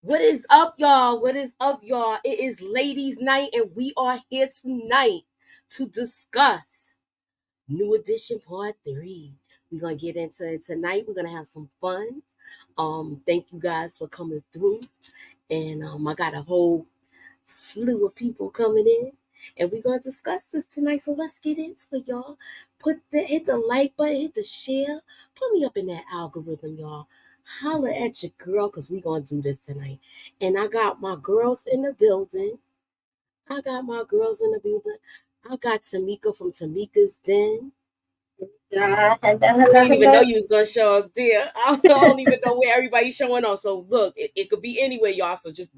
What is up, y'all? What is up, y'all? It is ladies' night, and we are here tonight to discuss New Edition Part 3. We're gonna get into it tonight. We're gonna have some fun. Thank you guys for coming through. And I got a whole slew of people coming in. And we're gonna discuss this tonight. So let's get into it, y'all. Hit the like button, hit the share. Put me up in that algorithm, y'all. Holla at your girl, because we're gonna do this tonight. And I got my girls in the building. I got Tamika from Tamika's Den. I didn't even know you was gonna show up there. I don't even know where everybody's showing up. So look, it could be anywhere, y'all. So just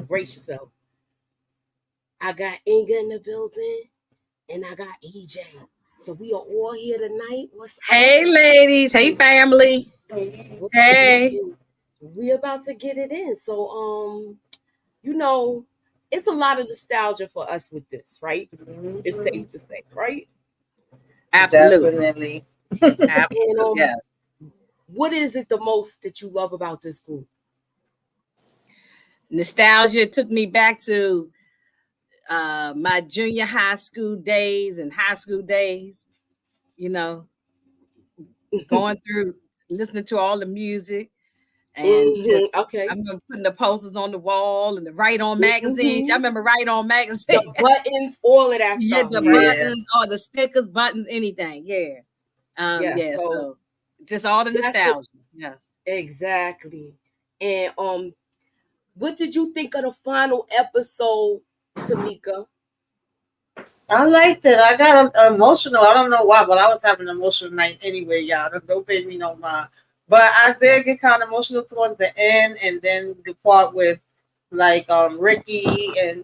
brace yourself. I got Inga in the building, and I got EJ. So we are all here tonight. Hey, ladies. Hey, family. Hey. We're about to get it in. So, it's a lot of nostalgia for us with this, right? It's safe to say, right? Absolutely. And, yes. What is it the most that you love about this group? Nostalgia took me back to my junior high school days and high school days, going through, listening to all the music. And okay. I remember putting the posters on the wall and the Right On magazines. I remember Right On magazines. The buttons, all of that stuff. The buttons, or the stickers, buttons, anything. Yeah. So just all the nostalgia. Yes. Exactly. And what did you think of the final episode, Tamika? I liked it. I got emotional. I don't know why, but I was having an emotional night anyway, y'all. Don't pay me no mind. But I did get kind of emotional towards the end, and then the part with Ricky and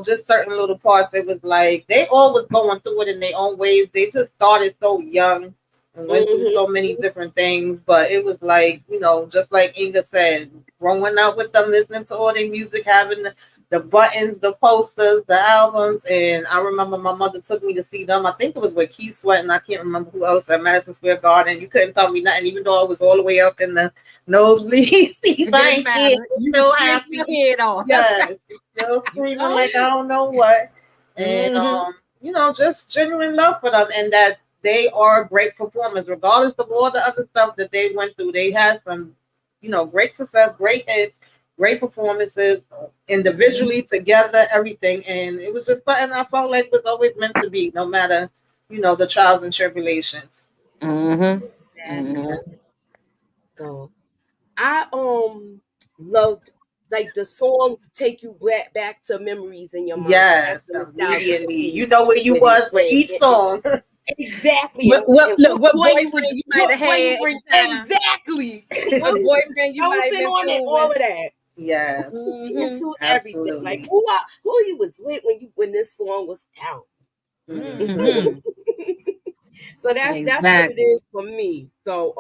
just certain little parts. It was like they all was going through it in their own ways. They just started so young and went through so many different things. But it was like, just like Inga said, growing up with them, listening to all their music, having the buttons, the posters, the albums. And I remember my mother took me to see them. I think it was with Keith Sweat, and I can't remember who else at Madison Square Garden. You couldn't tell me nothing, even though I was all the way up in the nosebleed seats. I ain't kidding. Still happy. Yes. Still screaming like I don't know what. And, just genuine love for them, and that they are great performers, regardless of all the other stuff that they went through. They had some, great success, great hits, great performances, individually, together, everything. And it was just something I felt like was always meant to be, no matter, the trials and tribulations. So I loved the songs take you back to memories in your mind. Yes, so immediately. You know where you was with each song. Exactly. What boyfriend you might have had. Exactly. What boyfriend you might have been on it, all of that. Yes. Into everything. Like who you was with when this song was out. So that's what it is for me. So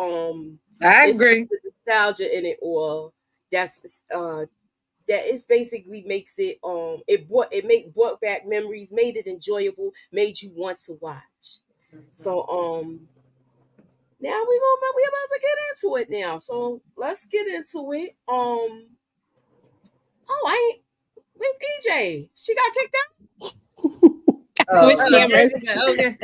I agree. The nostalgia in it all. That's that is basically makes it brought back memories, made it enjoyable, made you want to watch. So now we about to get into it now. So let's get into it. Where's EJ? She got kicked out? Switch cameras. Okay.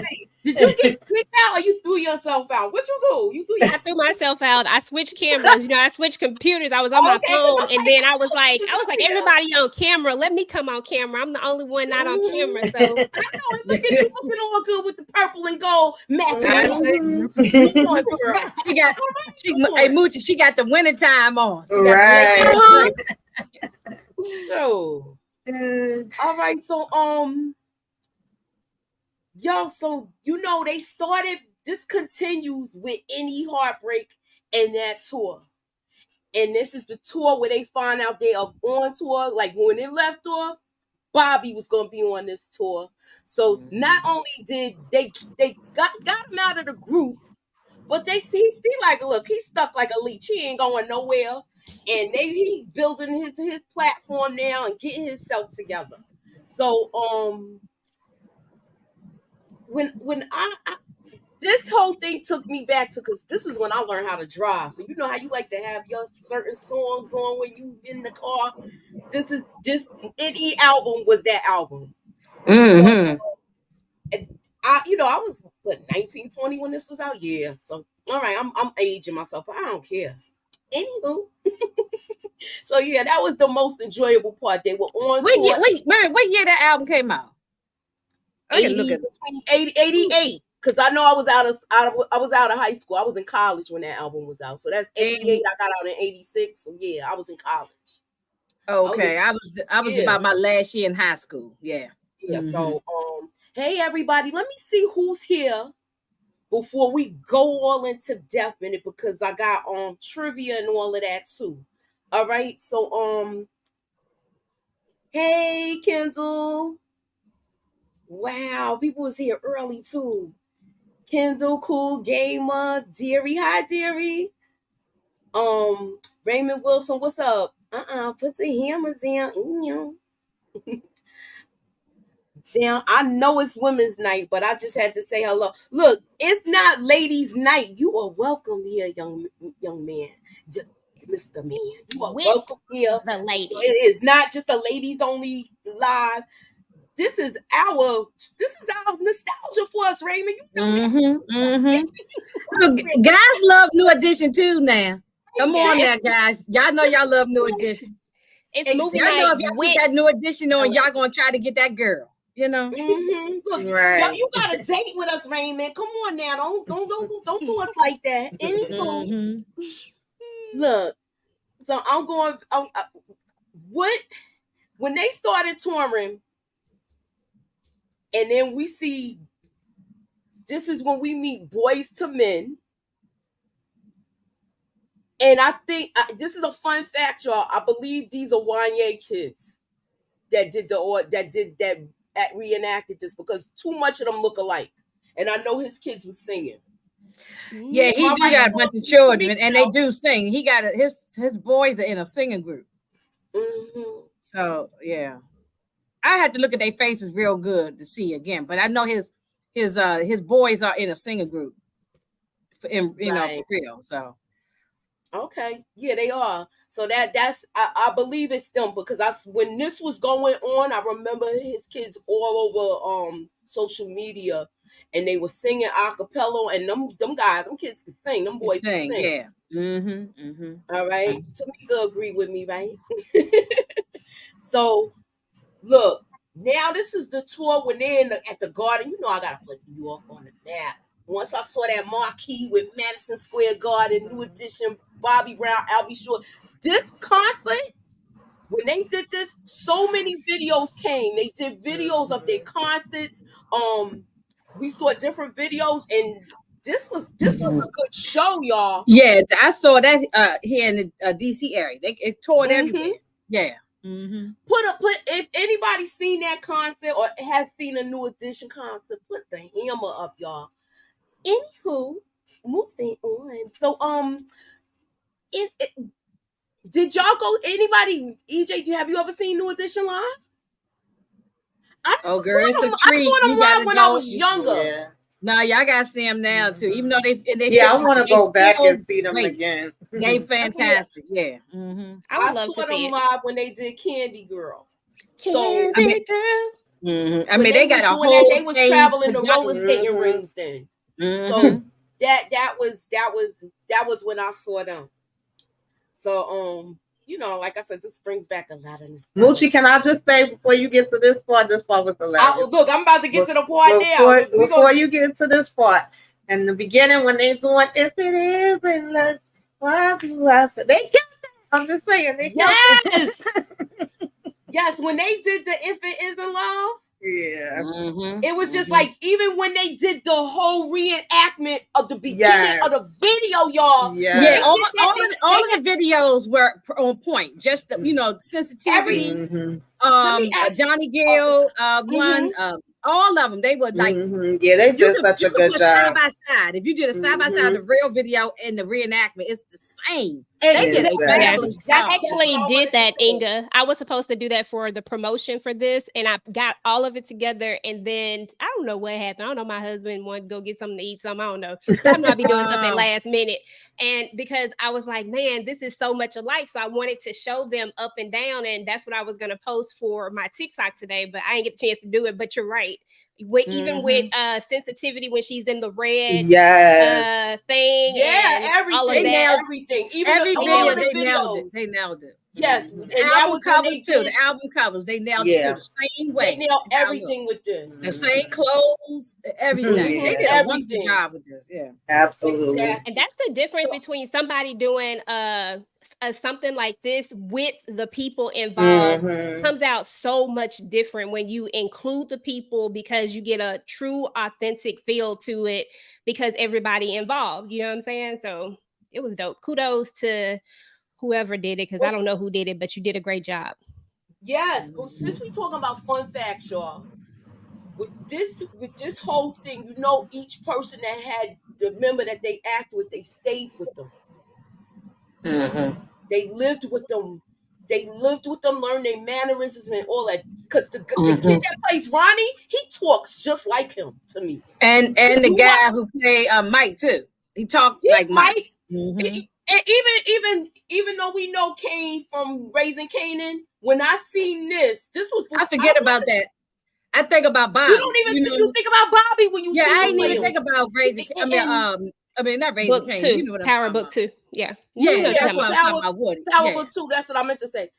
Did you get kicked out, or you threw yourself out? What you do? I threw myself out. I switched cameras. I switched computers. I was on my phone, and then I was like, everybody on camera. Let me come on camera. I'm the only one not on camera. So I know. Look at you looking all good with the purple and gold matching. Hey Moochie, she got the winter time on. Right. So, all right. So, y'all. So they started. This continues with Any Heartbreak and that tour, and this is the tour where they find out they are on tour. Like when they left off, Bobby was gonna be on this tour. So not only did they got him out of the group, but they see like, look, he's stuck like a leech. He ain't going nowhere. And he's building his platform now and getting himself together. So when I this whole thing took me back to, because this is when I learned how to drive. So you know how you like to have your certain songs on when you in the car. This is just any album was that album. Mm-hmm. So, I was 19, 20 when this was out. Yeah. So all right, I'm aging myself, but I don't care. Anywho. So yeah, that was the most enjoyable part. They were on tour. What year that album came out? 88. Because I know I was out of high school. I was in college when that album was out. So that's 88. I got out in 86. So yeah, I was in college. Okay, I was about my last year in high school. Yeah. Yeah. Mm-hmm. So hey everybody, let me see who's here before we go all into depth in it, because I got trivia and all of that too. All right. So hey Kendall. Wow, people was here early too. Kendall, Cool Gamer, Deary, hi Deary. Raymond Wilson, what's up? Put the hammer down. Damn, I know it's women's night, but I just had to say hello. Look, it's not ladies' night. You are welcome here, young man. Just Mr. Man. You are welcome here. The ladies. It is not just a ladies only live. This is our nostalgia for us, Raymond. You know Look, guys love New Edition too now. Come on now, guys. Y'all know y'all love New Edition. It's movie y'all night. know if y'all get that New Edition on, y'all gonna try to get that girl. You know. Look, right. You got a date with us, Raymond. Come on now. Don't do us like that. Anywho, look. So I'm going. When they started touring. And then we see, this is when we meet Boys to Men. And I think, this is a fun fact, y'all. I believe these are Wanye kids that reenacted this, because too much of them look alike. And I know his kids was singing. Yeah, he do got a bunch of children, and they do sing. He got his boys are in a singing group. Mm-hmm. So, yeah. I had to look at their faces real good to see again, but I know his boys are in a singing group, for real. So, okay, yeah, they are. So that's I believe it's them, because when this was going on, I remember his kids all over social media, and they were singing a cappella, and them kids could sing, them boys could sing. Yeah. All right, Tamika agree with me, right? So. Look, now this is the tour when they're at the Garden. You know I gotta put New York on the map. Once I saw that marquee with Madison Square Garden, New Edition, Bobby Brown, Albie Shore. This concert, when they did this, so many videos came. They did videos of their concerts. We saw different videos, and this was a good show, y'all. Yeah, I saw that here in the DC area. It toured everywhere. Yeah. Mm-hmm. Put if anybody's seen that concert or has seen a New Edition concert, put the hammer up, y'all. Anywho, moving on. So did y'all go? Anybody? EJ, have you ever seen New Edition live? Girl, it's a treat. I saw them live when I was younger. Yeah. No, y'all gotta see them now too. Even though they I want to go back and see them again. They fantastic. Yeah. I saw them live when they did Candy Girl. Candy Girl. I mean, they got a whole. They was traveling the roller skating rings then. So that was when I saw them. So like I said, this brings back a lot of nostalgia. Moochie, can I just say before you get to this part was hilarious. Look, I'm about to get to the part now. Before you get to this part, in the beginning when they doing "If It Isn't Love, Why Do I Feel?" They killed it. I'm just saying they killed it. Yes, when they did the "If It Isn't Love." Yeah. It was just like, even when they did the whole reenactment of the beginning of the video, y'all. Yeah, all of the videos were on point. Just the, sensitivity. Johnny Gill, one, all of them. They were like, yeah, they did such a good job. Side by side. If you did a side by side, the real video and the reenactment, it's the same. They did a fabulous job. I actually did that, Inga. I was supposed to do that for the promotion for this, and I got all of it together. And then I don't know what happened. I don't know. My husband wanted to go get something to eat. Something I don't know. I know I be doing stuff at last minute, and because I was like, man, this is so much alike. So I wanted to show them up and down, and that's what I was gonna post for my TikTok today, but I didn't get a chance to do it. But you're right. Even with sensitivity when she's in the red thing, everything, all of that. everything, even every all of the video, videos. they nailed it. Yes, and the that album was covers too. The album covers, they nailed it too, the same way. They nailed everything with this. The same clothes, everything. They did a wonderful job with this. Yeah, absolutely. Exactly. And that's the difference between somebody doing something like this with the people involved. Comes out so much different when you include the people, because you get a true authentic feel to it because everybody involved, you know what I'm saying? So it was dope. Kudos to whoever did it, because I don't know who did it, but you did a great job. Yes, but since we talking about fun facts, y'all, with this whole thing, you know, each person that had the member that they act with, they stayed with them. They lived with them. Learned their mannerisms and all that. Because the kid that plays Ronnie, he talks just like him to me. And the guy who played Mike too, he talked like Mike. And even though we know Cain from Raising Canaan, when I seen this was. I forget about that. I think about Bobby. You don't even you think about Bobby when you see him. I didn't even think about Raising. I mean, not Raising Book Cain. 2, You know what Power Book 2. Yeah, that's what I'm talking about. Woody. Power Book 2. That's what I meant to say.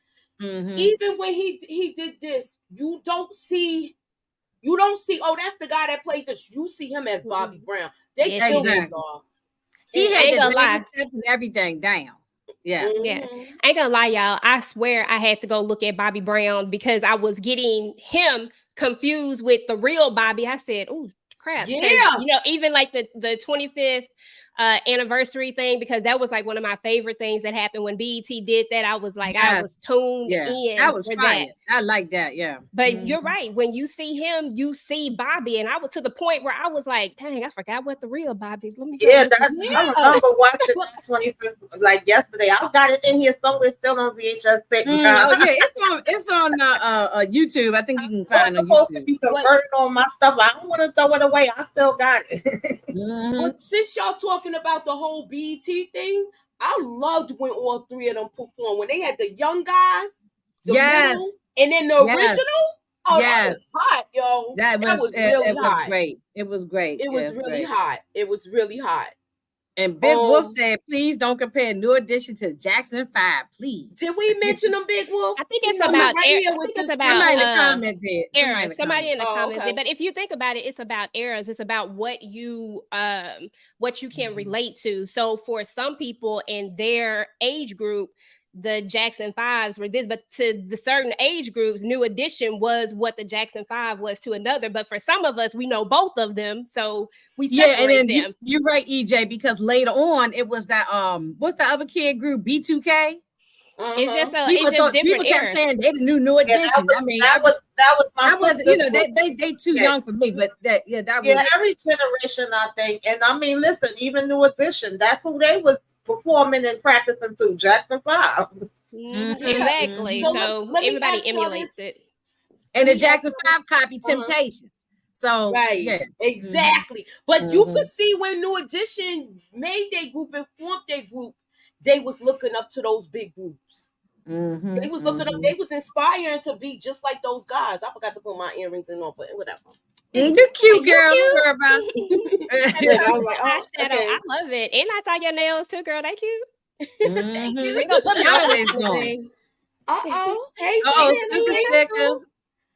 Even when he did this, you don't see. Oh, that's the guy that played this. You see him as Bobby Brown. They killed him, dog. He had the steps and everything down. Yes. Yeah. I ain't gonna lie, y'all. I swear I had to go look at Bobby Brown because I was getting him confused with the real Bobby. I said, "Oh crap!" Yeah. Because, you know, even like the 25th anniversary thing, because that was like one of my favorite things that happened when BET did that. I was like, I was tuned in. That was for fire. that. I like that. Yeah. But you're right. When you see him, you see Bobby, and I was to the point where I was like, "Dang, I forgot what the real Bobby." Let me I remember watching that 25th like yesterday. I've got it in here somewhere, still on VHS. It's on YouTube. I think you can find it on YouTube. Supposed to be converting on my stuff. I don't want to throw it away. I still got it. But since y'all talking about the whole BET thing, I loved when all three of them performed. When they had the young guys, middle, and then the original. Oh, that was hot, yo. That was really hot. Great. It was great. It was really hot. It was really hot. And Big Wolf said, please don't compare New Edition to Jackson 5, please. Did we mention them, Big Wolf? I think it's about somebody in the comment did. Eras. Somebody in the comments did. But if you think about it, it's about eras. It's about what you can relate to. So for some people in their age group, the Jackson 5s were this, but to the certain age groups, New Edition was what the Jackson 5 was to another. But for some of us, we know both of them, so we separate them. You're right, EJ, because later on it was that what's the other kid group, B2K? It's just different. People kept saying they the new Edition. That was my. They too young for me, but that was every generation, I think. And I mean, listen, even New Edition, that's who they was performing and practicing to, Jackson 5. Exactly. So everybody emulates it. And the Jackson 5 copy Temptations. So exactly. But you could see when New Edition made their group and formed their group, they was looking up to those big groups. They was looking up, they was inspiring to be just like those guys. I forgot to put my earrings in on, but whatever. You're cute, girl. I love it. And I saw your nails too, girl. They cute. Thank you. Hey, Super Stickers.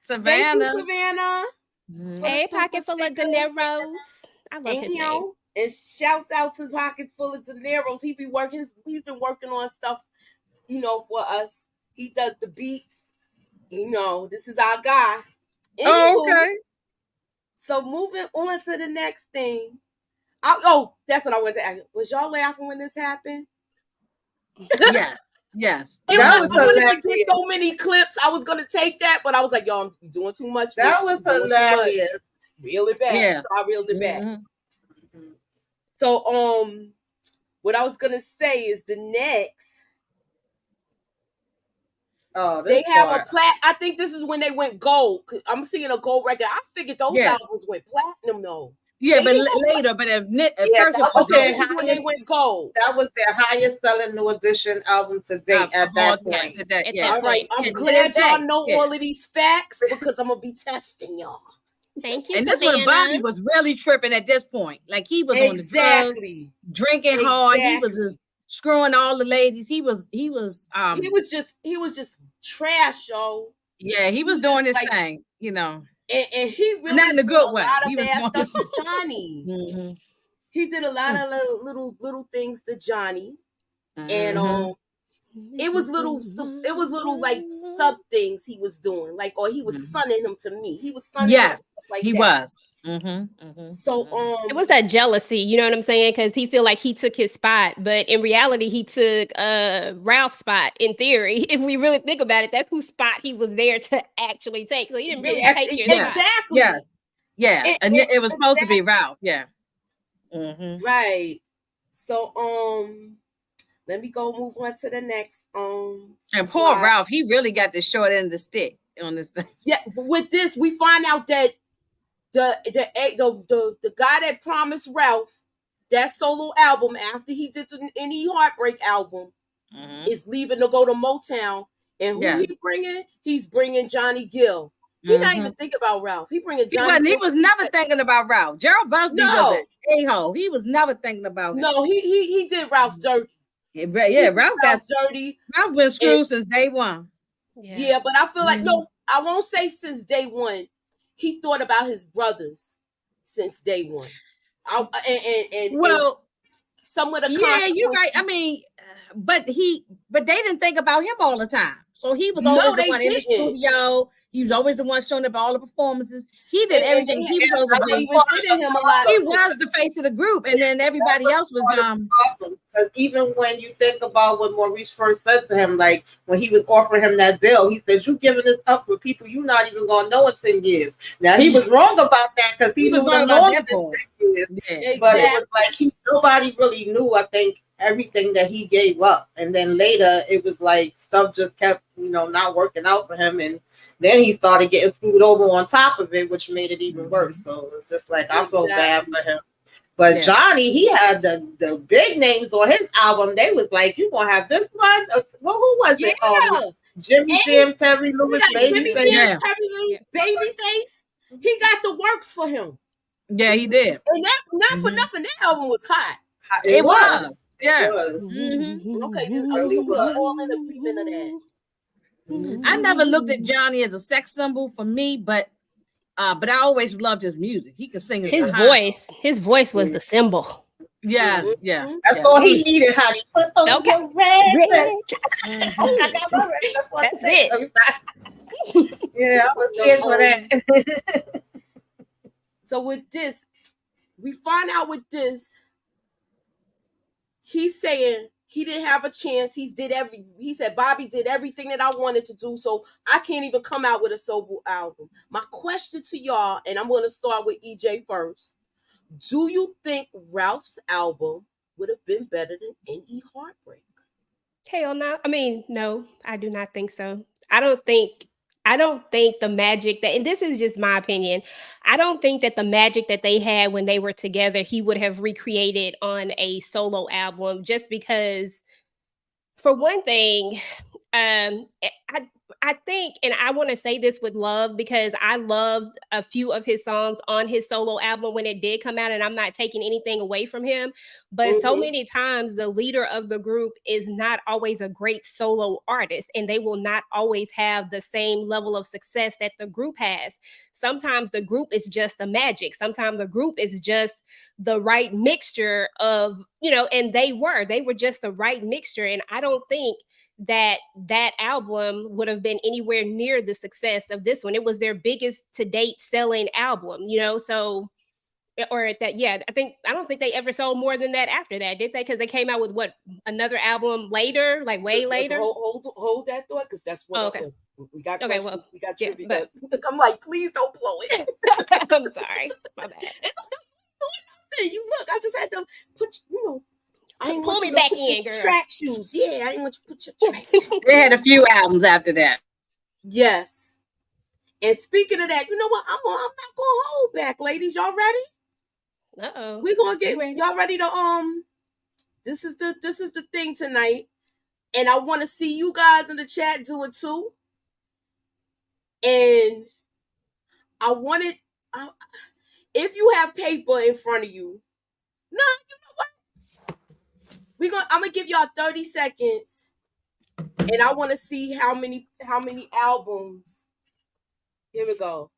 Savannah. Savannah. Hey, Pocket Full of Dineros. I love his name. And shouts out to Pocket Full of Dineros. He's been working on stuff, for us. He does the beats. This is our guy. Okay. So moving on to the next thing. That's what I wanted to ask. Was y'all laughing when this happened? Yes. I wanted to get so many clips. I was gonna take that, but I was like, y'all, I'm doing too much. That was hilarious. Reel it back. Yeah. So I reeled it back. So what I was gonna say is the next. Oh, They this have part. a I think this is when they went gold. I'm seeing a gold record. I figured those albums went platinum though. Yeah, They but didn't go later, but at Yeah, first it that was was Okay, their this is when highest. they went gold. That was their highest selling New Edition album to date at that point. At that All right, point. I'm And to glad this y'all day, know all of these facts because I'm gonna be testing y'all. Thank you, And this Savannah. when Bobby was really tripping at this point. Like he was on the drugs, Exactly. drinking hard. He was just screwing all the ladies. He was just trash, yo. Yeah, he was doing his thing, you know. And he really not in a did good a way. lot of He was bad doing stuff to Johnny. Mhm. He did a lot of little things to Johnny, and it was little like sub things he was doing, like, or he was sunning him to me. He was sunning him like he that. was. So it was that jealousy, you know what I'm saying? Because he feel like he took his spot, but in reality, he took Ralph's spot. In theory, if we really think about it, that's whose spot he was there to actually take. So he didn't really take your spot. Exactly. Yeah, and it was supposed to be Ralph. Yeah. Right. So let me go move on to the next and poor Ralph, he really got the short end of the stick on this thing. Yeah, but with this, we find out that the guy that promised Ralph that solo album after he did the Any Heartbreak album is leaving to go to Motown. And who he's bringing? He's bringing Johnny Gill. He not even thinking about Ralph. He bringing Johnny. He was never thinking about Ralph. Gerald Busby was an a-hole. He was never thinking about him. No, he did Ralph dirty. Yeah, Ralph got dirty. Ralph been screwed since day one. Yeah, but I feel like no, I won't say since day one. He thought about his brothers since day one. And some of the you're right. I mean, but they didn't think about him all the time. So he was always the one in the studio. He was always the one showing up all the performances. He did everything he was supposed to do. He was the face of the group, and then everybody else was because even when you think about what Maurice first said to him, like when he was offering him that deal, he said, "You giving this up for people you're not even gonna know in 10 years." Now he was wrong about that because he knew them longer than 10 years. Yeah. But it was like nobody really knew. I think everything that he gave up, and then later it was like stuff just kept not working out for him, and then he started getting screwed over on top of it, which made it even worse. So it's just like I felt bad for him. But Johnny, he had the big names on his album. They was like, "You gonna have this one?" Well, who was it? Jimmy Jam, Terry Lewis, Babyface. Terry Lewis, Babyface. He got the works for him. Yeah, he did. And that not for nothing. That album was hot. It was. Yeah. Okay, so we're all in agreement of that. I never looked at Johnny as a sex symbol for me, but I always loved his music. He could sing his voice. His voice was the symbol. Yes, That's all he needed, honey. Put on your red dress. That's it. Yeah, I was here for that. So with this, we find out with this, he's saying he didn't have a chance. He said Bobby did everything that I wanted to do, so I can't even come out with a solo album. My question to y'all, and I'm going to start with EJ first. Do you think Ralph's album would have been better than Any Heartbreak? Hell no. I mean, no, I do not think so. I don't think the magic that, and this is just my opinion, I don't think that the magic that they had when they were together, he would have recreated on a solo album, just because, for one thing, I think, and I want to say this with love, because I loved a few of his songs on his solo album when it did come out, and I'm not taking anything away from him. But so many times the leader of the group is not always a great solo artist, and they will not always have the same level of success that the group has. Sometimes the group is just the magic. Sometimes the group is just the right mixture of, and they were just the right mixture. And I don't think that album would have been anywhere near the success of this one. It was their biggest to date selling album, so, or that, I don't think they ever sold more than that after that, did they? Because they came out with another album later, like way later. Hold that thought, because that's what we got. Okay, well, we got trivia. But I'm like, please don't blow it. I'm sorry, my bad. You look, I just had to put I ain't Pull want me you to back put in, your girl. track shoes. Yeah, I didn't want you to put your track shoes. They had a few albums after that. Yes. And speaking of that, you know what? I'm not gonna hold back, ladies. Y'all ready? Uh-oh. We're gonna get ready? y'all ready to this is the thing tonight. And I want to see you guys in the chat do it too. And I wanted if you have paper in front of you, you know what? I'm gonna give y'all 30 seconds, and I want to see how many albums. Here we go.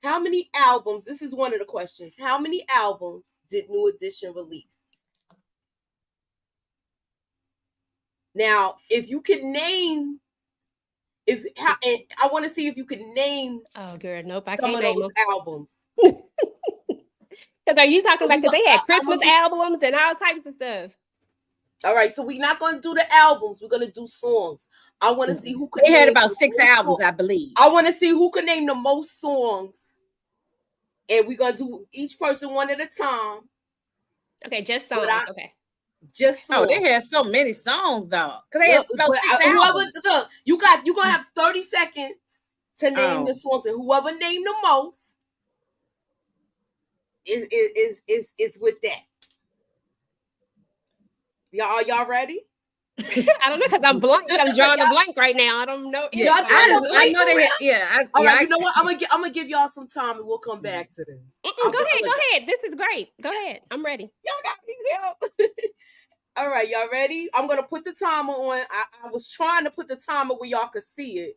How many albums? This is one of the questions. How many albums did New Edition release? Now, if you could name, and I want to see if you could name. Oh, girl, nope, I some can't of name those them. albums. Because are you talking about? Because they had Christmas albums and all types of stuff. All right, so we're not going to do the albums. We're going to do songs. I want to see who could. They had about 6 albums, I believe. I want to see who could name the most songs, and we're going to do each person one at a time. Okay, just songs. Okay. Just songs. Oh, they had so many songs, though. Because they had about 6 albums. Look, you're going to have 30 seconds to name the songs, and whoever named the most is with that. Y'all ready? I don't know, because I'm blank. I'm drawing a blank right now. I don't know. Yeah, I know they had. Yeah, all right. You know what? I'm gonna give y'all some time, and we'll come back to this. Go ahead. This is great. Go ahead. I'm ready. Y'all got me. All right, y'all ready? I'm gonna put the timer on. I was trying to put the timer where y'all could see it,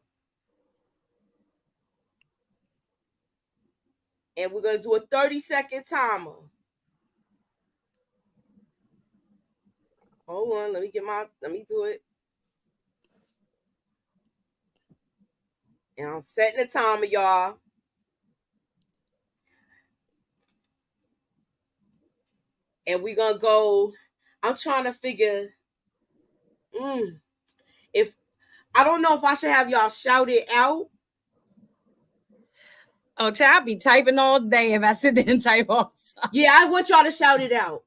and we're gonna do a 30-second timer. Hold on, let me do it. And I'm setting the timer, y'all. And we're gonna go. I'm trying to figure if I don't know if I should have y'all shout it out. Oh, child, I'll be typing all day if I sit there and type all. Yeah, I want y'all to shout it out.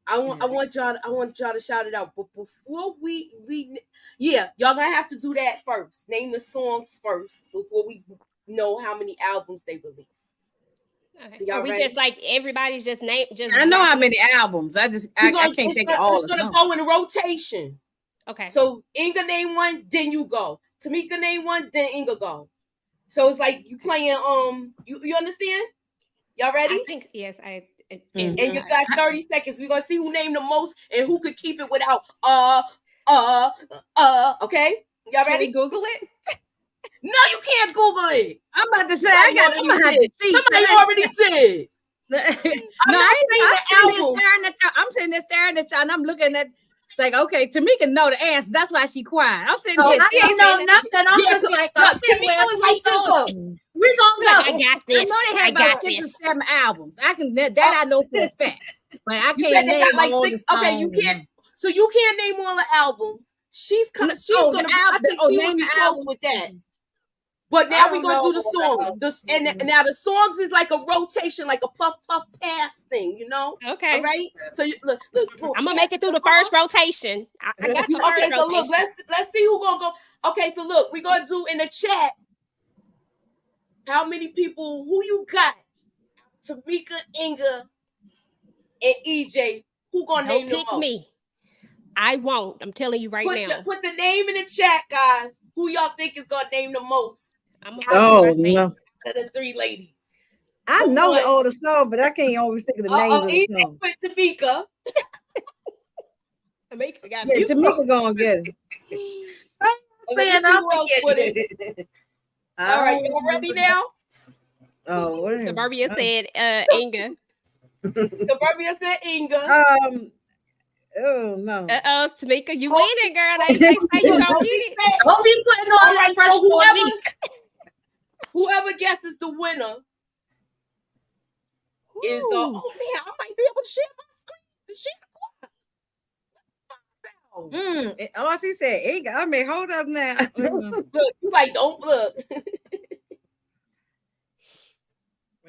I want y'all to shout it out. But before we y'all gonna have to do that first. Name the songs first before we know how many albums they release. Okay. So y'all Are we ready? just like everybody's just name? Just I know how many albums. I can't take all. It's gonna go in rotation. Okay. So Inga name one, then you go. Tamika name one, then Inga go. So it's like you playing. You understand? Y'all ready? I think yes. And you got 30 seconds. We're gonna see who named the most and who could keep it without okay? Y'all ready? Can we Google it? No, you can't Google it. I'm about to say I'm gonna have to see. Somebody already did. I'm sitting there staring at y'all and I'm looking at like, okay, Tamika know the answer. That's why she quiet. I'm sitting here. I don't know nothing. I'm just like, Tamika was like, look, we gonna know. I got this. I know they have about 6 or 7 albums. I know for a fact. But I can't name like all 6. Okay, you can't. So you can't name all the albums. She's gonna. I think she would be close with that. But now we're gonna do the songs. Now the songs is like a rotation, like a puff pass thing, you know? Okay. All right. So look. I'm gonna make it through the first rotation. I got the first rotation. So look, let's see who's gonna go. Okay, so look, we're gonna do in the chat. How many people? Who you got? Tamika, Inga, and EJ. Who gonna name the most? Pick me. I won't. I'm telling you right now. Put the name in the chat, guys. Who y'all think is gonna name the most? No. Of the 3 ladies. I know all the songs, but I can't always think of the names of the songs. Tamika. Tamika gonna get it. All right, y'all ready now? Oh, Suburbia said Inga. Suburbia said Inga. Oh no. Tamika, you winning, girl. They say you gonna get it. Don't be putting all that pressure on me. Whoever guesses the winner is the. Oh man, I might be able to share my screen. Oh, she said, Inga. I mean, hold up now. Look, you like don't look.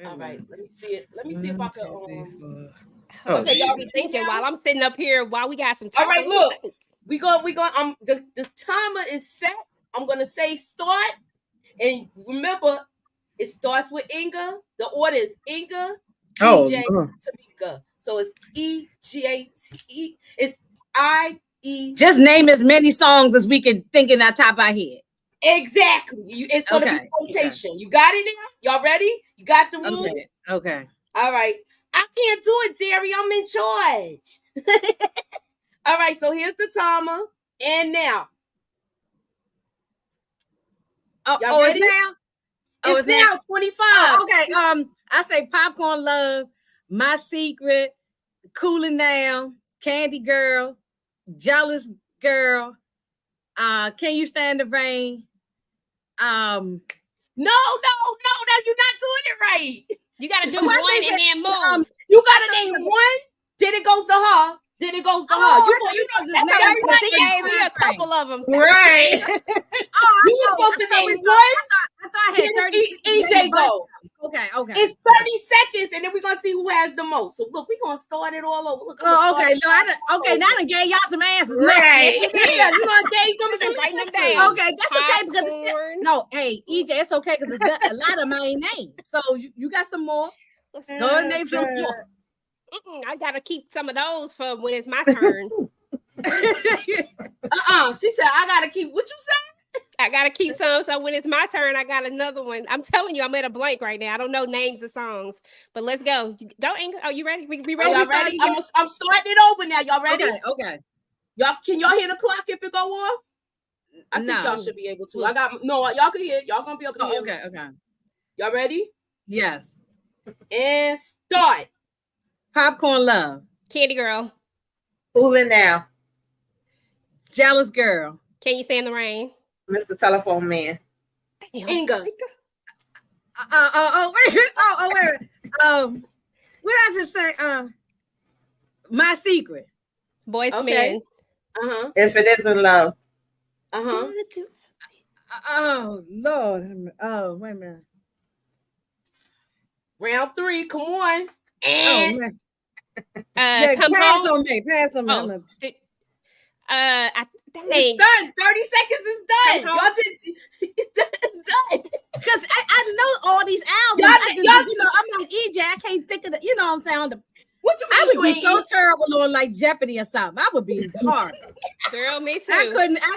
All right, let me see it. Let me see if I can. Okay, y'all be thinking while I'm sitting up here while we got some time. All right, look. We go the timer is set. I'm gonna say start. And remember, it starts with Inga. The order is Inga, EJ, Tamika. So it's EJT. It's IE. Just name as many songs as we can think in our top of our head. Exactly. It's gonna be rotation. Okay. You got it now? Y'all ready? You got the room? Okay. All right. I can't do it, Derry. I'm in charge. All right, so here's the timer. And now. Y'all ready? It's now? It's now 25. Okay. I say Popcorn Love, My Secret, Cooling Down, Candy Girl, Jealous Girl, Can You Stand the Rain? No, you're not doing it right. You gotta do one and then move. You gotta name one, then it goes to her. Then it goes to her. You know, everybody she gave me a couple of them. Right. You were supposed to name one. I thought I had 30 EJ go. Okay. It's 30 seconds, and then we're gonna see who has the most. So look, we're gonna start it all over. Look, okay. No, now I done gave y'all some answers. Right. Yeah, you done gave them some writing them down. Okay, that's okay because EJ, it's okay because a lot of my name. So you got some more. Go and name some more. I gotta keep some of those for when it's my turn. She said I gotta keep. What you say? I gotta keep some, so when it's my turn, I got another one. I'm telling you, I'm at a blank right now. I don't know names of songs, but let's go. Go, Inga. Are you ready? We ready? Y'all ready? I'm starting it over now. Y'all ready? Okay. Can y'all hear the clock if it go off? I think y'all should be able to. Y'all can hear. Y'all gonna be able to hear. Okay. Y'all ready? Yes. And start. Popcorn Love. Candy Girl. Cooling Down. Jealous Girl. Can You Stand the Rain? Mr. Telephone Man. Damn. Inga. Wait. What did I just say? My Secret. Boys to Men. If It Isn't Love. Oh Lord. Oh, wait a minute. Round 3. Come on. And come pass home. on me. Pass on me. It's done. 30 seconds is done. Y'all did. It's done. Because I know all these albums. I'm like EJ. I can't think of the. You know what I'm saying? What you mean? I would be so terrible on like Jeopardy or something. I would be hard. Girl, me too. I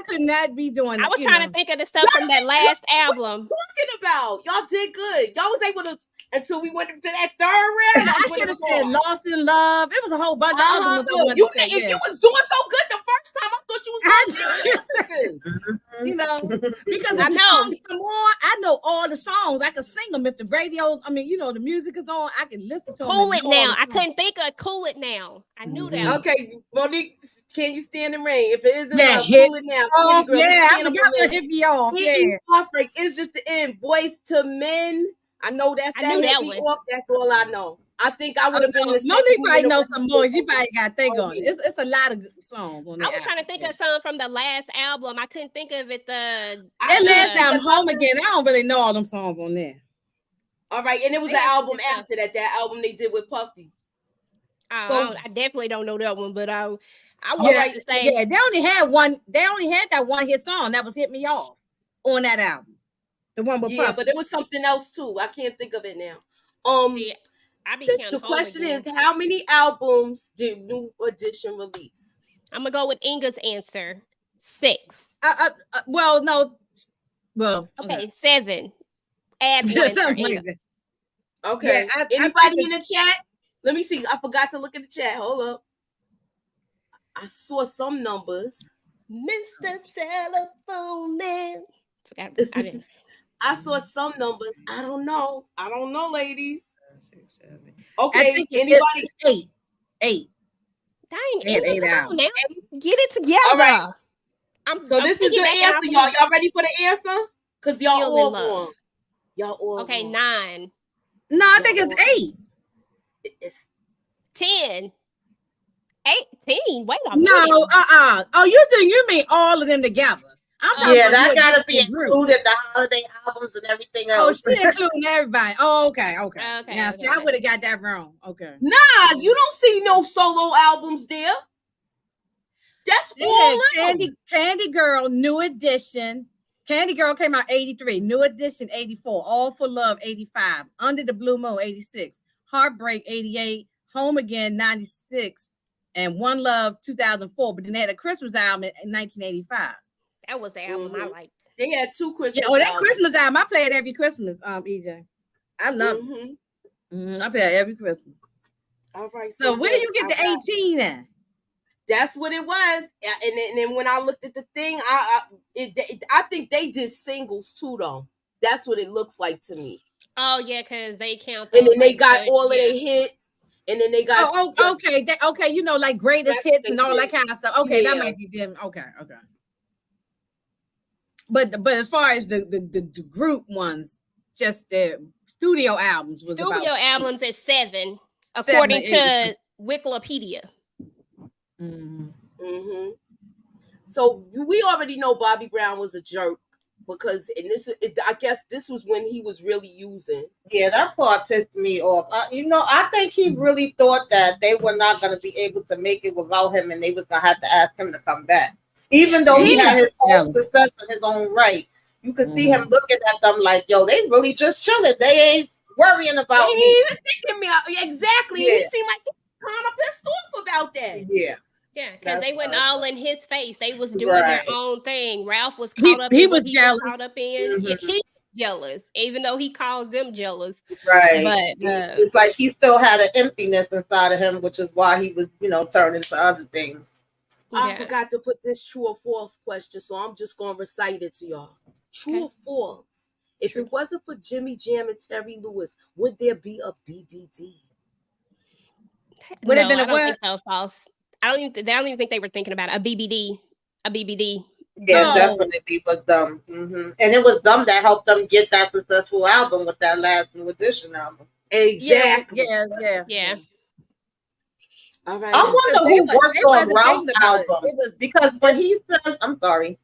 could not be doing. I was trying to think of the stuff from that last album. What are you talking about? Y'all did good. Y'all was able to. Until we went to that third round. I should have said Lost in Love. It was a whole bunch of other ones. You was doing so good the first time. I thought you was because if the songs come on, I know all the songs. I can sing them if the radios, the music is on, I can listen to them. Cool It Now. I couldn't think of Cool It Now. I knew that. Okay, Monique, Can You Stand the Rain? If it isn't love, Cool It Now. Oh, I forgot to hit me off. Heartbreak. Is this the end? Boys to Men. I know that's that. Hit me off. That's all I know. I think I would have been the same. Monique probably knows some more. You probably got to think on it. It's a lot of songs on there. I was trying to think of some from the last album. I couldn't think of it. That last album, Home Again. I don't really know all them songs on there. All right, and it was an album after that. That album they did with Puffy. So I definitely don't know that one, but I would like to say they only had one. They only had that one hit song that was Hit Me Off on that album. The one with Puffy. But it was something else too. I can't think of it now. The question is, how many albums did New Edition release? I'm gonna go with Inga's answer. 6. Well, no. Well, okay, 7. Add one. Okay. Yeah, anybody in the chat? Let me see. I forgot to look at the chat. Hold up. I saw some numbers. Mr. Telephone Man. I didn't. I saw some numbers. I don't know, ladies. Okay, anybody? 8. Dang, 8 out. Now. Get it together. All right. So this is the answer, y'all. Y'all ready for the answer? Because y'all all wrong. Y'all all okay, wrong. 9. No, I think it's 8. It's 10. 18. Wait a minute. No, Oh, you mean all of them together? Yeah, that gotta be included, the holiday albums and everything else. Oh, she including everybody. Oh, okay. Yeah, see, I would have got that wrong. Okay. Nah, you don't see no solo albums there. That's all Candy Girl, New Edition. Candy Girl came out 83, New Edition 84, All for Love 85, Under the Blue Moon 86, Heartbreak 88, Home Again 96, and One Love 2004. But then they had a Christmas album in 1985. That was the album I liked. They had 2 Christmas albums. That Christmas album, I play it every Christmas, EJ. I love it. I play it every Christmas. All right. So where do you get the 18 at? That's what it was. And then when I looked at the thing, I think they did singles too, though. That's what it looks like to me. Oh, yeah, because they count. And then they got all of their hits. And then they got... okay. Okay, you know, like greatest hits and all that kind of stuff. Okay, that might be them. Okay. But as far as the group ones, just the studio albums was albums at 7, according to Wikipedia. So we already know Bobby Brown was a jerk because I guess this was when he was really using. Yeah, that part pissed me off. I think he really thought that they were not going to be able to make it without him, and they was going to have to ask him to come back. Even though he had his own success in his own right, you could see him looking at them like, yo, they really just chilling. They ain't worrying about me. Even thinking me exactly. Yeah. He seemed like he was kind of pissed off about that. Yeah, because they went all in his face. They was doing their own thing. Ralph was caught up. He was jealous. Caught up in. He was jealous, even though he calls them jealous. Right. But it's like he still had an emptiness inside of him, which is why he was, turning to other things. I forgot to put this true or false question, so I'm just gonna recite it to y'all. True or false? If it wasn't for Jimmy Jam and Terry Lewis, would there be a BBD? Would have been a what? Think so. False. I don't even think they were thinking about a BBD. Yeah, definitely was them. And it was them that helped them get that successful album with that last New Edition album. Exactly. Yeah. All right. I wonder who worked on Ralph's album. Because when he says, I'm sorry.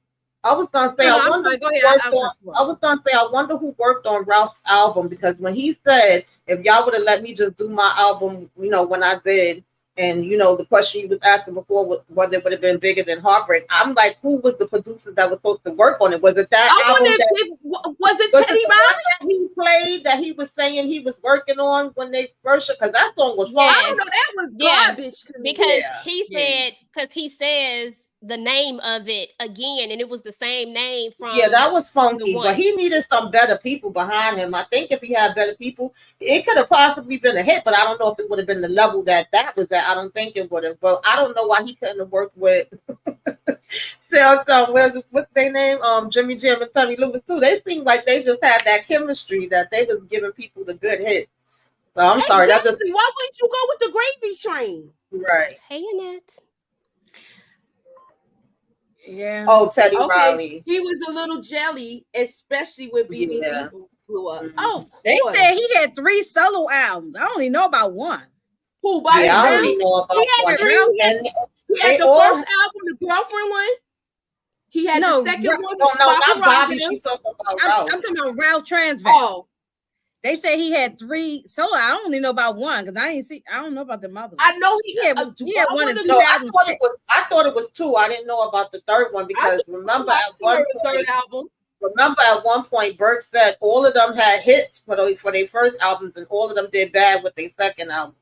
I was gonna say I wonder who worked on Ralph's album, because when he said, if y'all would have let me just do my album, when I did, and the question you was asking before, whether it would have been bigger than Heartbreak, I'm like, who was the producer that was supposed to work on it? Was it that album? Was it Teddy Riley that he played that he was saying he was working on when they first? Because that song was wrong. I don't know, that was garbage to me. Because he says the name of it again, and it was the same name from. Yeah, that was funky, but he needed some better people behind him. I think if he had better people, it could have possibly been a hit, but I don't know if it would have been the level that was at. I don't think it would have, but I don't know why he couldn't have worked with what's their name? Jimmy Jam and Terry Lewis too. They seemed like they just had that chemistry that they was giving people the good hits. So I'm sorry. Why wouldn't you go with the Gravy Train? Right. Hey, Annette. Yeah. Oh, Teddy Riley. He was a little jelly, especially with BBD blew up. Oh, they said he had 3 solo albums. I only know about one. Who? Bobby Brown? I only know about one. He had the first album, the Girlfriend one. He had the second one. No, not Bobby. She's talking about Ralph. I'm talking about Ralph Transvaal. Oh. They say he had 3 solo. I only know about one because I don't know about the mother. I know he had one in 2006. I thought it was 2. I didn't know about the third one because remember at one point Bert said all of them had hits for their first albums and all of them did bad with their second album.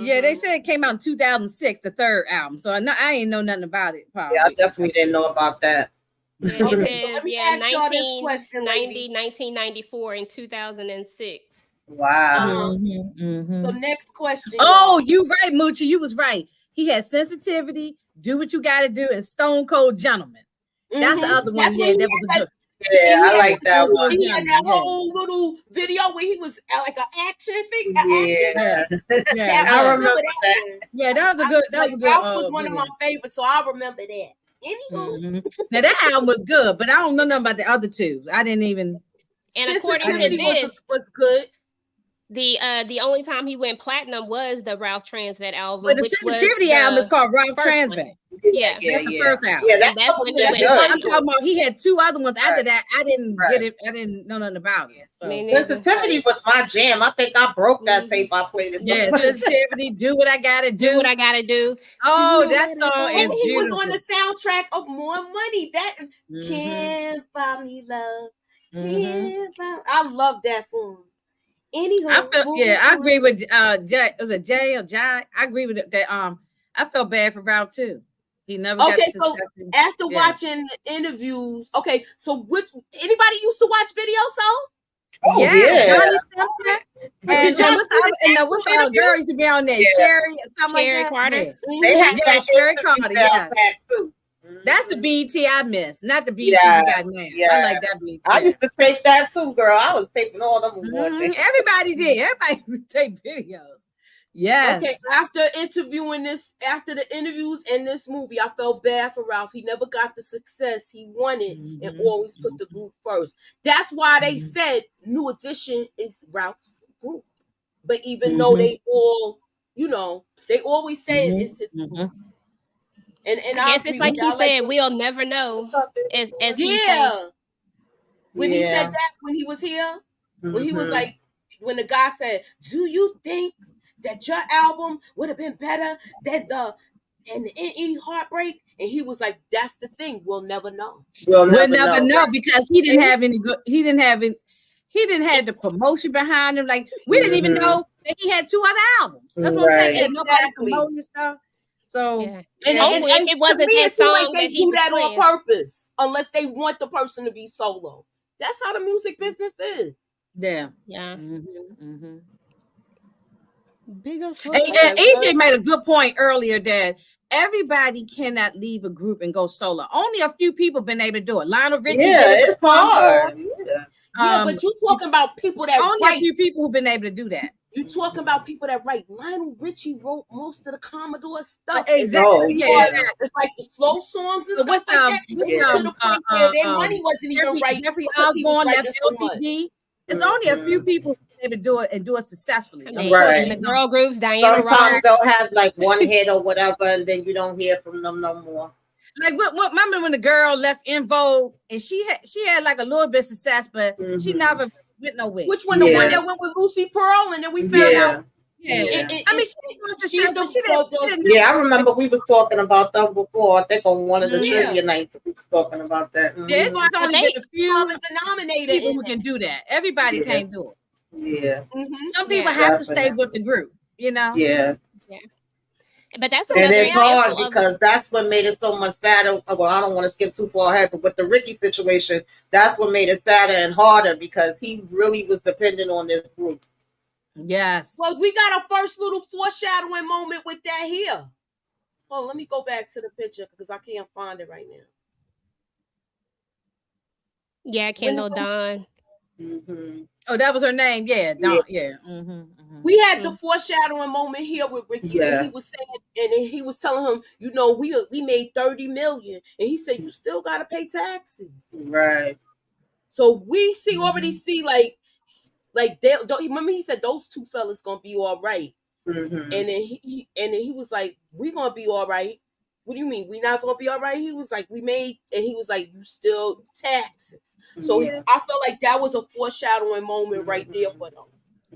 Yeah, they said it came out in 2006, the third album. So I ain't know nothing about it. Probably. Yeah, I definitely didn't know about that. Yeah, so let me ask y'all this question, 1994 and 2006. Wow. So next question. Oh, you right, Moochie. You was right. He had Sensitivity, Do What You Gotta Do, and Stone Cold Gentleman. That's the other one. Yeah, that was a good. Yeah, I like that one. He had that whole little video where he was like an action thing. Yeah, I remember that. Yeah, that was a good. That was a good. Ralph was one of my favorites, so I remember that. Anywho, now that album was good, but I don't know nothing about the other 2. I didn't even. And according to this, was good. The only time he went platinum was the Ralph Transvaal album. But the Sensitivity album is called Ralph Transvaal. Yeah, that's the first album. Yeah, that's when he went. I'm talking about. He had 2 other ones after that. I didn't get it. I didn't know nothing about it. So. Sensitivity was my jam. I think I broke that tape. I played it. Yeah, Sensitivity. Do what I gotta do. Do what I gotta do. Oh, that song is and he beautiful. was on the soundtrack of More Money. That Can't Buy Me Love. I love that song. Anywho, I agree with Jay. Was it Jay or Jai? I agree with it that I felt bad for Ralph too. He never got so after watching the interviews, so anybody used to watch Video Soul? Oh, yeah. Johnny Simpson. And what's the girl used to be on there? Sherry or something Sherry like that. Carter. Yeah. They had that Sherry Carter. Yeah. Too. That's the BET I miss, not the BET we got now. I like that BET. I used to tape that too, girl. I was taping all them awards. Everybody did. Everybody would take videos. Yes. Okay. After the interviews in this movie, I felt bad for Ralph. He never got the success he wanted and always put the group first. That's why they said New Edition is Ralph's group. But even though they all, they always say it's his group. And I guess it's like he said, we'll never know. As he said. When he said that, when he was here, when he was like, when the guy said, "Do you think that your album would have been better than any Heartbreak?" And he was like, "That's the thing, we'll never know. We'll never know because he didn't have any good. He didn't have the promotion behind him. Like we didn't even know that he had 2 other albums. That's what I'm saying. Nobody promoting stuff." So, and it wasn't that song like they do that on purpose, unless they want the person to be solo. That's how the music business is. Yeah. Big up. EJ made a good point earlier that everybody cannot leave a group and go solo. Only a few people been able to do it. Lionel Richie did it. It's hard. But you talking about people that only a few people who've been able to do that. You talking about people that write. Lionel Richie wrote most of the Commodore stuff. Exactly. It's like the slow songs and stuff like that. To the point where their money wasn't even right. Jeffrey Osborne left LTD. It's only a few people who able to do it and do it successfully. Right. The girl groups, Diana Sometimes Ross. they'll have like one hit or whatever, and then you don't hear from them no more. Like what remember when the girl left In Vogue and she had like a little bit of success, but she never went nowhere. Which one? The one that went with Lucy Pearl, and then we found out. I mean, I remember we was talking about them before. I think on one of the trivia nights we was talking about that. There's only a few denominated people who can do that. Everybody can't do it. Yeah. Some people have to stay with the group, Yeah. But that's and it's hard because that's what made it so much sadder. Well, I don't want to skip too far ahead, but with the Ricky situation, that's what made it sadder and harder because he really was dependent on this group. Yes. Well, we got a first little foreshadowing moment with that here. Oh, let me go back to the picture because I can't find it right now. Yeah, Kendall Dawn. Oh, that was her name. Yeah, Dawn. Yeah. We had the foreshadowing moment here with Ricky when he was saying, and he was telling him, we made 30 million, and he said, you still got to pay taxes. Right. So we already see like they don't. Remember, he said those 2 fellas gonna be all right, and then he was like, we gonna be all right. What do you mean we not gonna be all right? He was like, we made, and he was like, you still taxes. So I felt like that was a foreshadowing moment right there for them.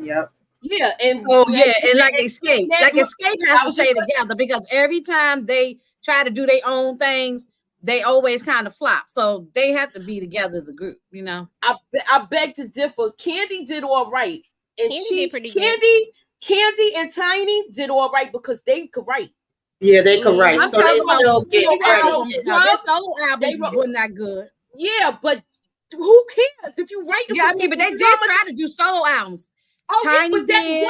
Yep. Yeah, and and like Escape has to stay together because every time they try to do their own things, they always kind of flop. So they have to be together as a group, I beg to differ. Candy did all right, and Candy did pretty good. Candy and Tiny did all right because they could write. Yeah, they could write. I'm talking about solo albums were not good. Yeah, but who cares if you write? Yeah, I mean, but they did try to do solo albums. Tiny did.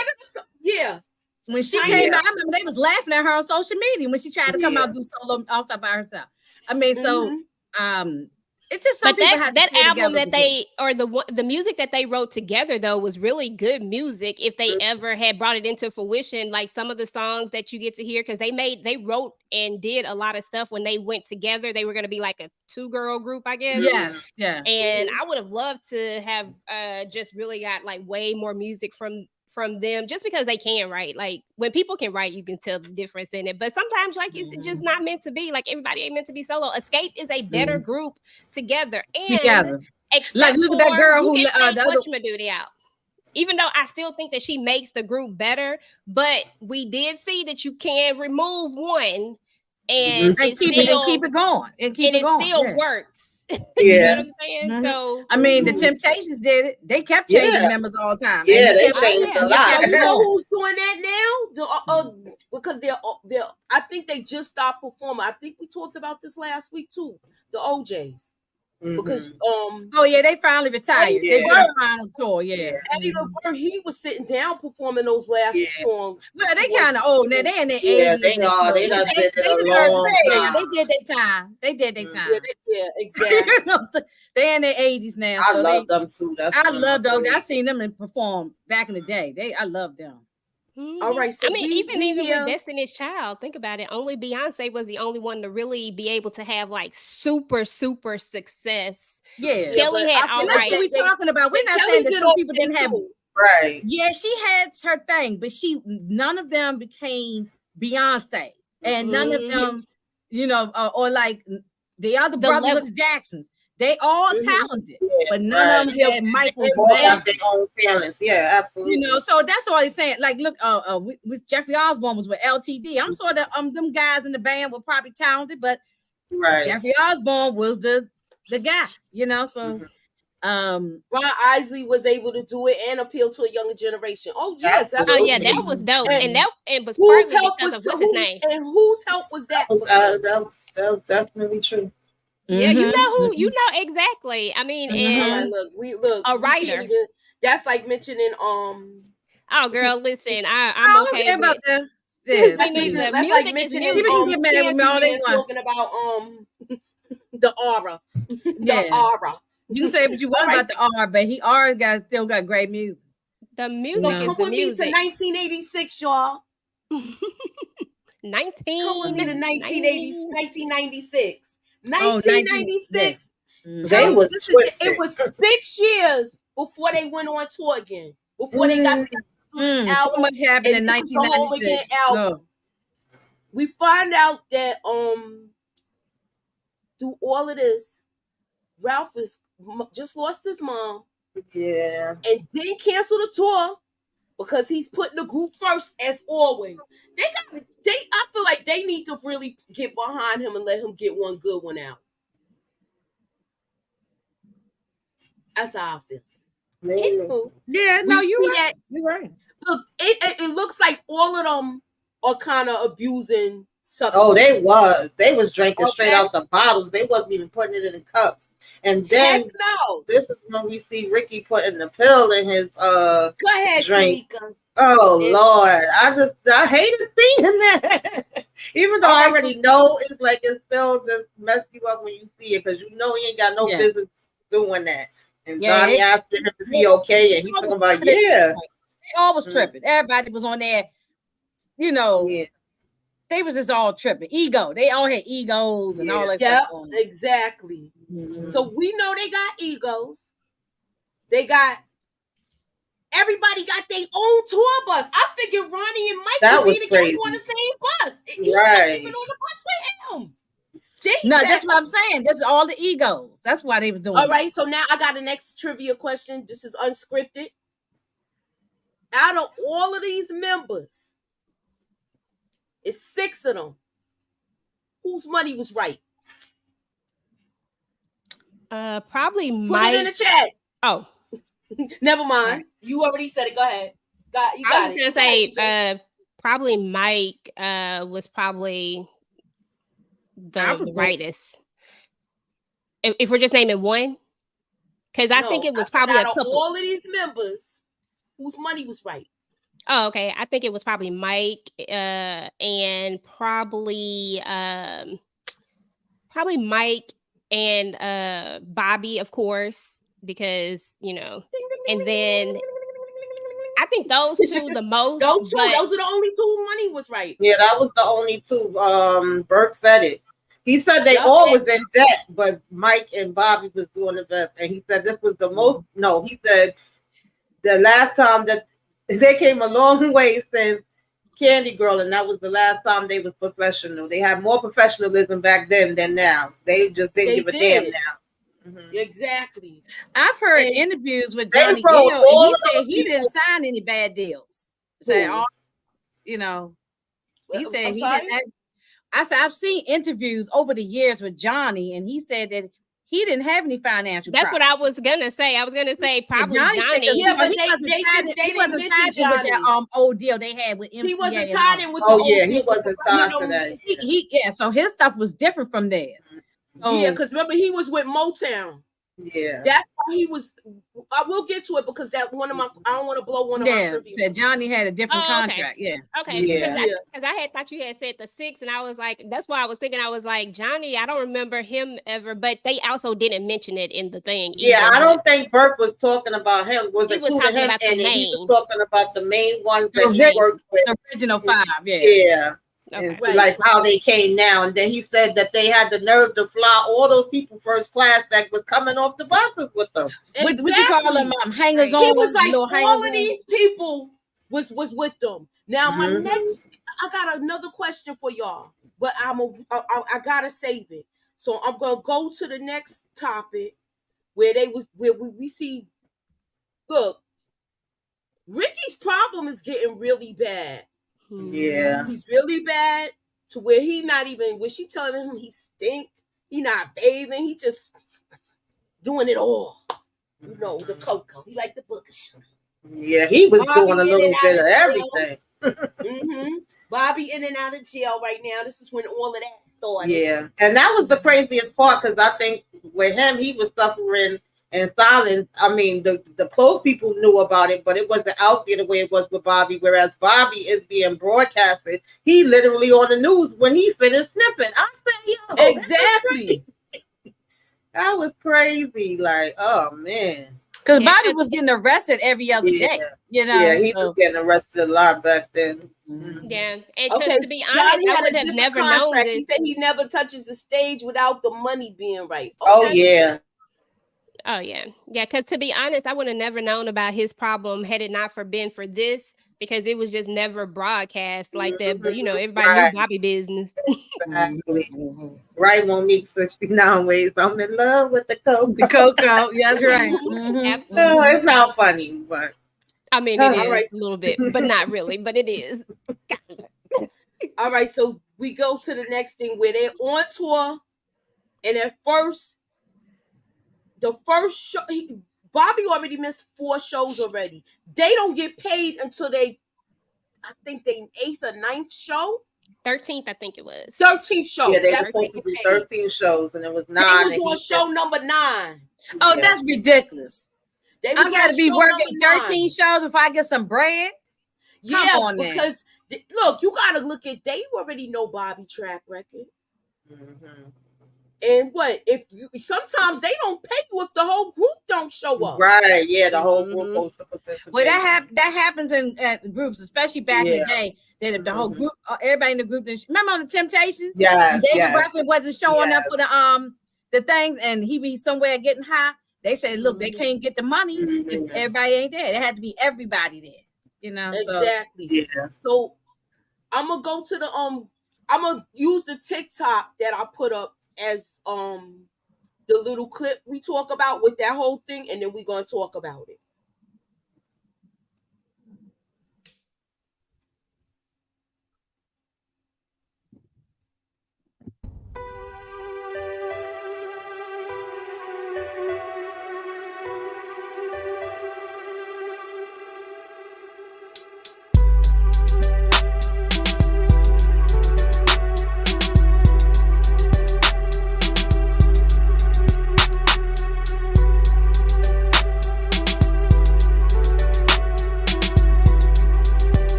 When she came out, I remember they was laughing at her on social media when she tried to come out and do solo all stuff by herself. I mean, so it's just some people have that album that they the music that they wrote together though was really good music. If they ever had brought it into fruition, like some of the songs that you get to hear, because they wrote and did a lot of stuff when they went together. They were going to be like a 2-girl group, I guess. Yes, yeah. And I would have loved to have just really got like way more music from from them just because they can write. Like when people can write, you can tell the difference in it. But sometimes like it's just not meant to be. Like everybody ain't meant to be solo. Escape is a better group together. And like look at that girl who take Whatchamadoodie out. Even though I still think that she makes the group better, but we did see that you can remove one and keep it going. And it still works. Yeah. You know what I'm saying? So I mean the Temptations did it. They kept changing members all the time. Yeah, they changed a lot. You know who's doing that now? Because they're I think they just stopped performing. I think we talked about this last week too. The OJs. Because they finally retired. They did a final tour. Eddie LaVerne, he was sitting down performing those last songs. Well, they kind of old now. They in their 80s. Yeah, they are. They done did it a long time. They did their time. They did their time. Yeah, exactly. They're in their 80s now. I love them too. I love those. I seen them perform back in the day. I love them. All right. So I mean, even with Destiny's Child, think about it. Only Beyonce was the only one to really be able to have like super success. Yeah, Kelly had all right. That's what we're talking about. We're not saying that some people didn't have. Right. Yeah, she had her thing, but none of them became Beyonce, and none of them, or like the other brothers of the Jacksons. They all talented, but none of them had Michael's have their own talents. Yeah, absolutely. So that's all he's saying. Like, look, with Jeffrey Osborne was with LTD. I'm sure that them guys in the band were probably talented, but Jeffrey Osborne was the guy. So Ron Isley was able to do it and appeal to a younger generation. Oh yes, that was dope, and was partly because of what's his name. And whose help was that? That was definitely true. Yeah, you know exactly. I mean, and look, a writer. That's like mentioning Oh, girl, listen, I'm okay about that. That's like mentioning talking about the aura. The aura. You can say what you want about the aura, but aura still got great music. The music is come the with music. Me to 1986, y'all. 1996. 1996. It was 6 years before they went on tour again. Before they got so much happened in 1996. We find out that through all of this, Ralph just lost his mom. Yeah. And then canceled the tour because he's putting the group first as always. I feel like they need to really get behind him and let him get one good one out. That's how I feel. Yeah, no, you're right. You're right. Look, it looks like all of them are kind of abusing substance. Oh, they was drinking straight out the bottles. They wasn't even putting it in the cups. And then this is when we see Ricky putting the pill in his Go ahead, drink. Tamika. Oh Lord, I hated seeing that. Even though I already know it's like it still just mess you up when you see it because you know he ain't got no business doing that. And Johnny asked him if he okay, and he talking about they all was tripping. Everybody was on there, They was just all tripping. Ego. They all had egos and all that stuff. Yeah, exactly. Mm-hmm. So we know they got egos. Everybody got their own tour bus. I figured Ronnie and Mike would be together on the same bus. Right. Even on the bus with him. No, that's what I'm saying. That's all the egos. That's why they were doing. All right, so now I got the next trivia question. This is unscripted. Out of all of these members, it's 6 of them. Whose money was right? Probably Put Mike. Put it in the chat. Oh, never mind. You already said it. Go ahead. I was gonna say probably Mike was probably the rightest. If we're just naming one, because I think it was probably out of all of these members, whose money was right. Oh, okay. I think it was probably Mike, and probably Mike and Bobby, of course, because and then I think those two the most. Those are the only two money was right. Yeah, that was the only two. Burke said it. He said they all was in debt, but Mike and Bobby was doing the best. And he said this was the most. No, he said the last time that They came a long way since Candy Girl, and that was the last time they was professional. They had more professionalism back then than now. They just didn't give a damn now. Mm-hmm. Exactly. I've heard interviews with Johnny Gill, and he said he didn't sign any bad deals. Say all, you know, he said he didn't. I said I've seen interviews over the years with Johnny, and he said that he didn't have any financial. That's what I was gonna say. I was gonna say probably Johnny. Yeah, but they wasn't tied in with that old deal they had with MCA. He wasn't tied in with the old deal. He wasn't tied to that. Yeah, so his stuff was different from theirs. Yeah, because remember he was with Motown. Yeah, that's why he was. I will get to it because that one of my. I don't want to blow one of my trivia. Said Johnny had a different contract. Okay. Because I had thought you had said the 6, and I was like, that's why I was thinking. I was like, Johnny, I don't remember him ever, but they also didn't mention it in the thing. Yeah, I don't think Burke was talking about him. Was he was talking about the main. He was talking about the main ones that he worked with. The original 5. Yeah. Okay. Like how they came now, and then he said that they had the nerve to fly all those people first class that was coming off the buses with them. Exactly. What you call them? Hangers on. He was like all of these people was with them. Now my next, I got another question for y'all, but I gotta save it. So I'm gonna go to the next topic where we see. Look, Ricky's problem is getting really bad. Yeah, he's really bad to where he not even when she telling him he stink, he not bathing, he just doing it all. You know, the cocoa. He like the book of sugar. Yeah, he was doing a little bit of everything. Bobby in and out of jail right now. This is when all of that started. Yeah, and that was the craziest part because I think with him he was suffering in silence. I mean, the close people knew about it, but it wasn't out there the way it was with Bobby. Whereas Bobby is being broadcasted. He literally on the news when he finished sniffing. I said, yo, exactly. That was crazy. Like, oh man. Because Bobby was getting arrested every other day. You know? Yeah, he was getting arrested a lot back then. Yeah. And to be honest, I would have never known this. He said he never touches the stage without the money being right. Okay. Oh yeah. Oh yeah. Yeah, because to be honest, I would have never known about his problem had it not been for this, because it was just never broadcast like that. But you know, everybody knew Bobby business. Exactly. Right, Monique 69 ways. I'm in love with the cocoa. The cocoa, yeah, that's right. Absolutely. No, it's not funny, but I mean it is a little bit, but not really, but it is. All right, so we go to the next thing where they're on tour, and at first, the first show, Bobby already missed 4 shows already. They don't get paid until I think they 8th or 9th show. 13th, I think it was. 13th show. Yeah, they were supposed to do 13 shows, and it was 9. They was on show number 9. Oh, that's ridiculous. I got to be working 13 shows if I get some bread. Yeah, because look, you got to look at, they already know Bobby track record. And what if sometimes they don't pay you if the whole group don't show up? Right? Yeah, the whole group goes to participate. Well, that happens in groups, especially back in the day. That if the whole group, everybody in the group, remember on the Temptations? Yeah, David Ruffin wasn't showing up for the things, and he be somewhere getting high. They say, look, they can't get the money if everybody ain't there. It had to be everybody there. You know, exactly. So, yeah. So I'm gonna go to the I'm gonna use the TikTok that I put up as the little clip we talk about with that whole thing, and then we're gonna talk about it.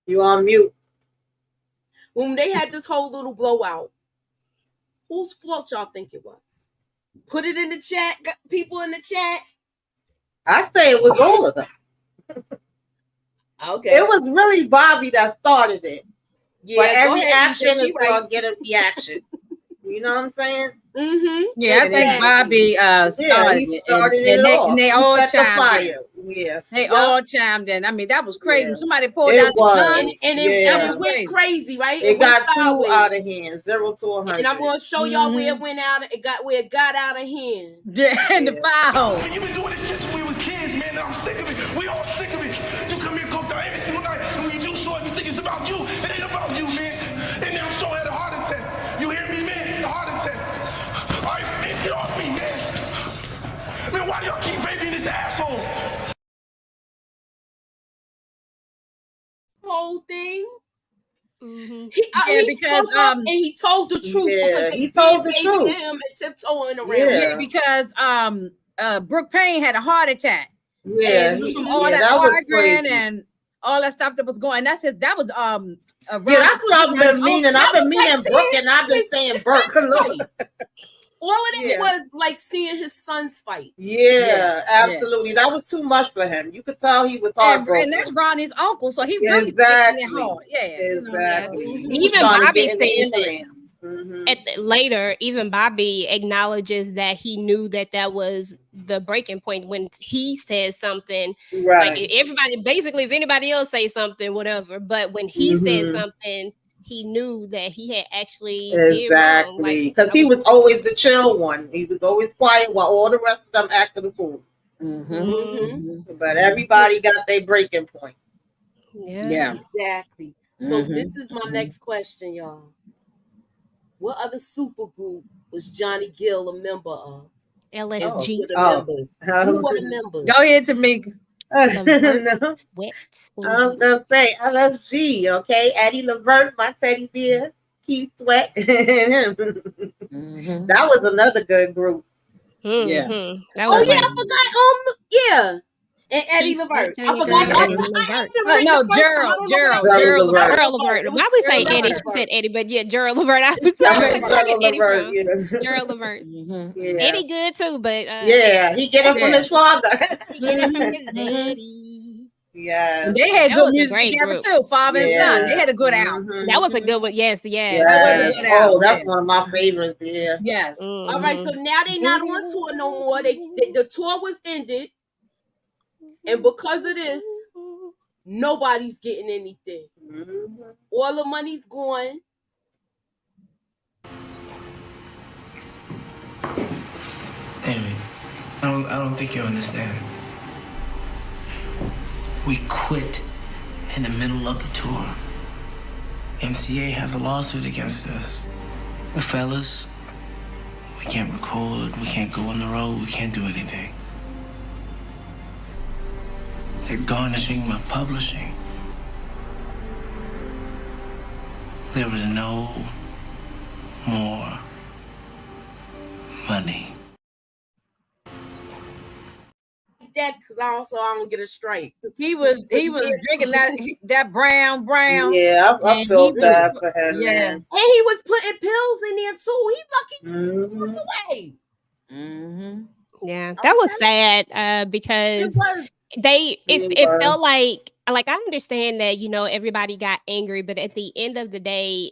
You on mute. When they had this whole little blowout, whose fault y'all think it was? Put it in the chat, people in the chat. I say it was all of them. Okay. It was really Bobby that started it. Yeah, but every ahead, action EJ, is gonna get a reaction. You know what I'm saying? Mm-hmm. Yeah, I think Bobby started he it, started and they all chimed in. Yeah, they all chimed in. I mean, that was crazy. Yeah. Somebody pulled out the gun, and it went crazy, right? It got sideways. 2 out of hand, 0 to 100. And I'm gonna show y'all where it went out. Where it got out of hand. And the fire hose. You've been doing this shit since we was kids, man. And I'm sick of it. We all sick of it. You come here, go down every single night, and when you do show, you think it's about you. It ain't about you, man. And now Shaw had a heart attack. You hear me, man? A heart attack. All right, man, get off me, man. Man, why do y'all keep babying this asshole? Whole thing. Mm-hmm. He spoke up and he told the truth because he told the truth. Him and tiptoeing around. Yeah, because Brooke Payne had a heart attack. Yeah, and it was from all that arguing and all that stuff that was going. That's it. That was that's what I've been meaning. I've been meaning Brooke, and I've been saying Brooke. All of it was like seeing his sons fight. Yeah, absolutely. Yeah. That was too much for him. You could tell he was heartbroken. And that's Ronnie's uncle, so he really taking it hard. Yeah, exactly. Even Bobby says it. Later, even Bobby acknowledges that he knew that was the breaking point when he said something. Right. Like everybody, basically, if anybody else say something, whatever. But when he said something, he knew that he had actually exactly because he was always the chill one. He was always quiet while all the rest of them acted a fool. But everybody got their breaking point. Yeah, exactly. So this is my next question, y'all. What other super group was Johnny Gill a member of? LSG. Who were the members? Go ahead, Tamika. I was gonna say LSG, okay? Eddie Levert, my teddy bear, Keith Sweat. That was another good group. Yeah. I forgot. Yeah. And Eddie Levert. I forgot. No, Gerald Levert. Why we say Eddie? She said Eddie, but yeah, Gerald Levert. I was Eddie Gerald Levert. Yeah. Eddie good too, but he get it from his father. He get it from his daddy. Yeah, they had good music together too. Father and son, they had a good album. That was a good one. Yes. That's one of my favorites. Yeah. Yes. All right, so now they not on tour no more. The tour was ended. And because of this, nobody's getting anything. All the money's gone. Amy, I don't think you understand. We quit in the middle of the tour. MCA has a lawsuit against us. The fellas, we can't record, we can't go on the road, we can't do anything. They're garnishing my publishing. There was no more money. That because I don't get a strike. He was drinking that brown. Yeah, I feel bad for him. Yeah, man. And he was putting pills in there too. He lucky was away. Yeah, that was sad because it felt like I understand that everybody got angry, but at the end of the day,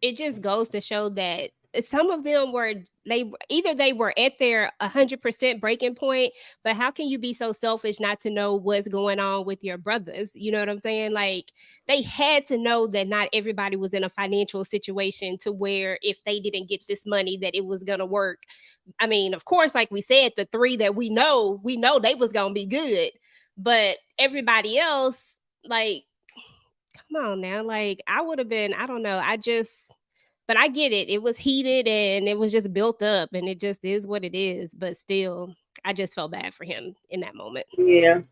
it just goes to show that some of them were they were at their 100% breaking point, but how can you be so selfish not to know what's going on with your brothers? You know what I'm saying? Like they had to know that not everybody was in a financial situation to where if they didn't get this money that it was gonna work. I mean, of course, like we said, the 3 that we know they was gonna be good, but everybody else, like, come on now, like I would have been, I don't know, but I get it. It was heated and it was just built up and it just is what it is. But still, I just felt bad for him in that moment. Yeah.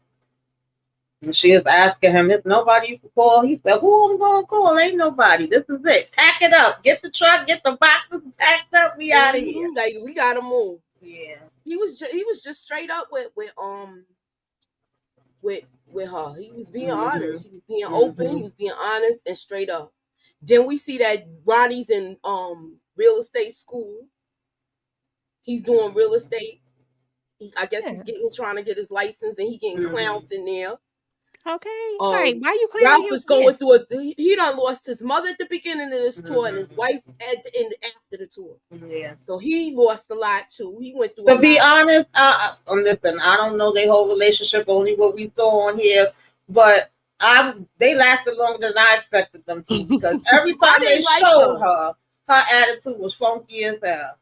And she was asking him, "Is nobody you can call?" He said, "Who I'm going to call? Ain't nobody. This is it. Pack it up. Get the truck. Get the boxes packed up. We out of here. Like, we got to move." Yeah. He was just straight up with her. He was being honest. He was being open. He was being honest and straight up. Then we see that Ronnie's in real estate school. He's doing real estate. I guess he's trying to get his license, and he getting clowned in there. Okay. Right. Why you clowning Ralph him? is going through he done lost his mother at the beginning of this tour and his wife at the end after the tour. Yeah. So he lost a lot too. He went through. To be honest, listen, I don't know their whole relationship, only what we saw on here, but they lasted longer than I expected them to, because every time they showed her attitude was funky as hell.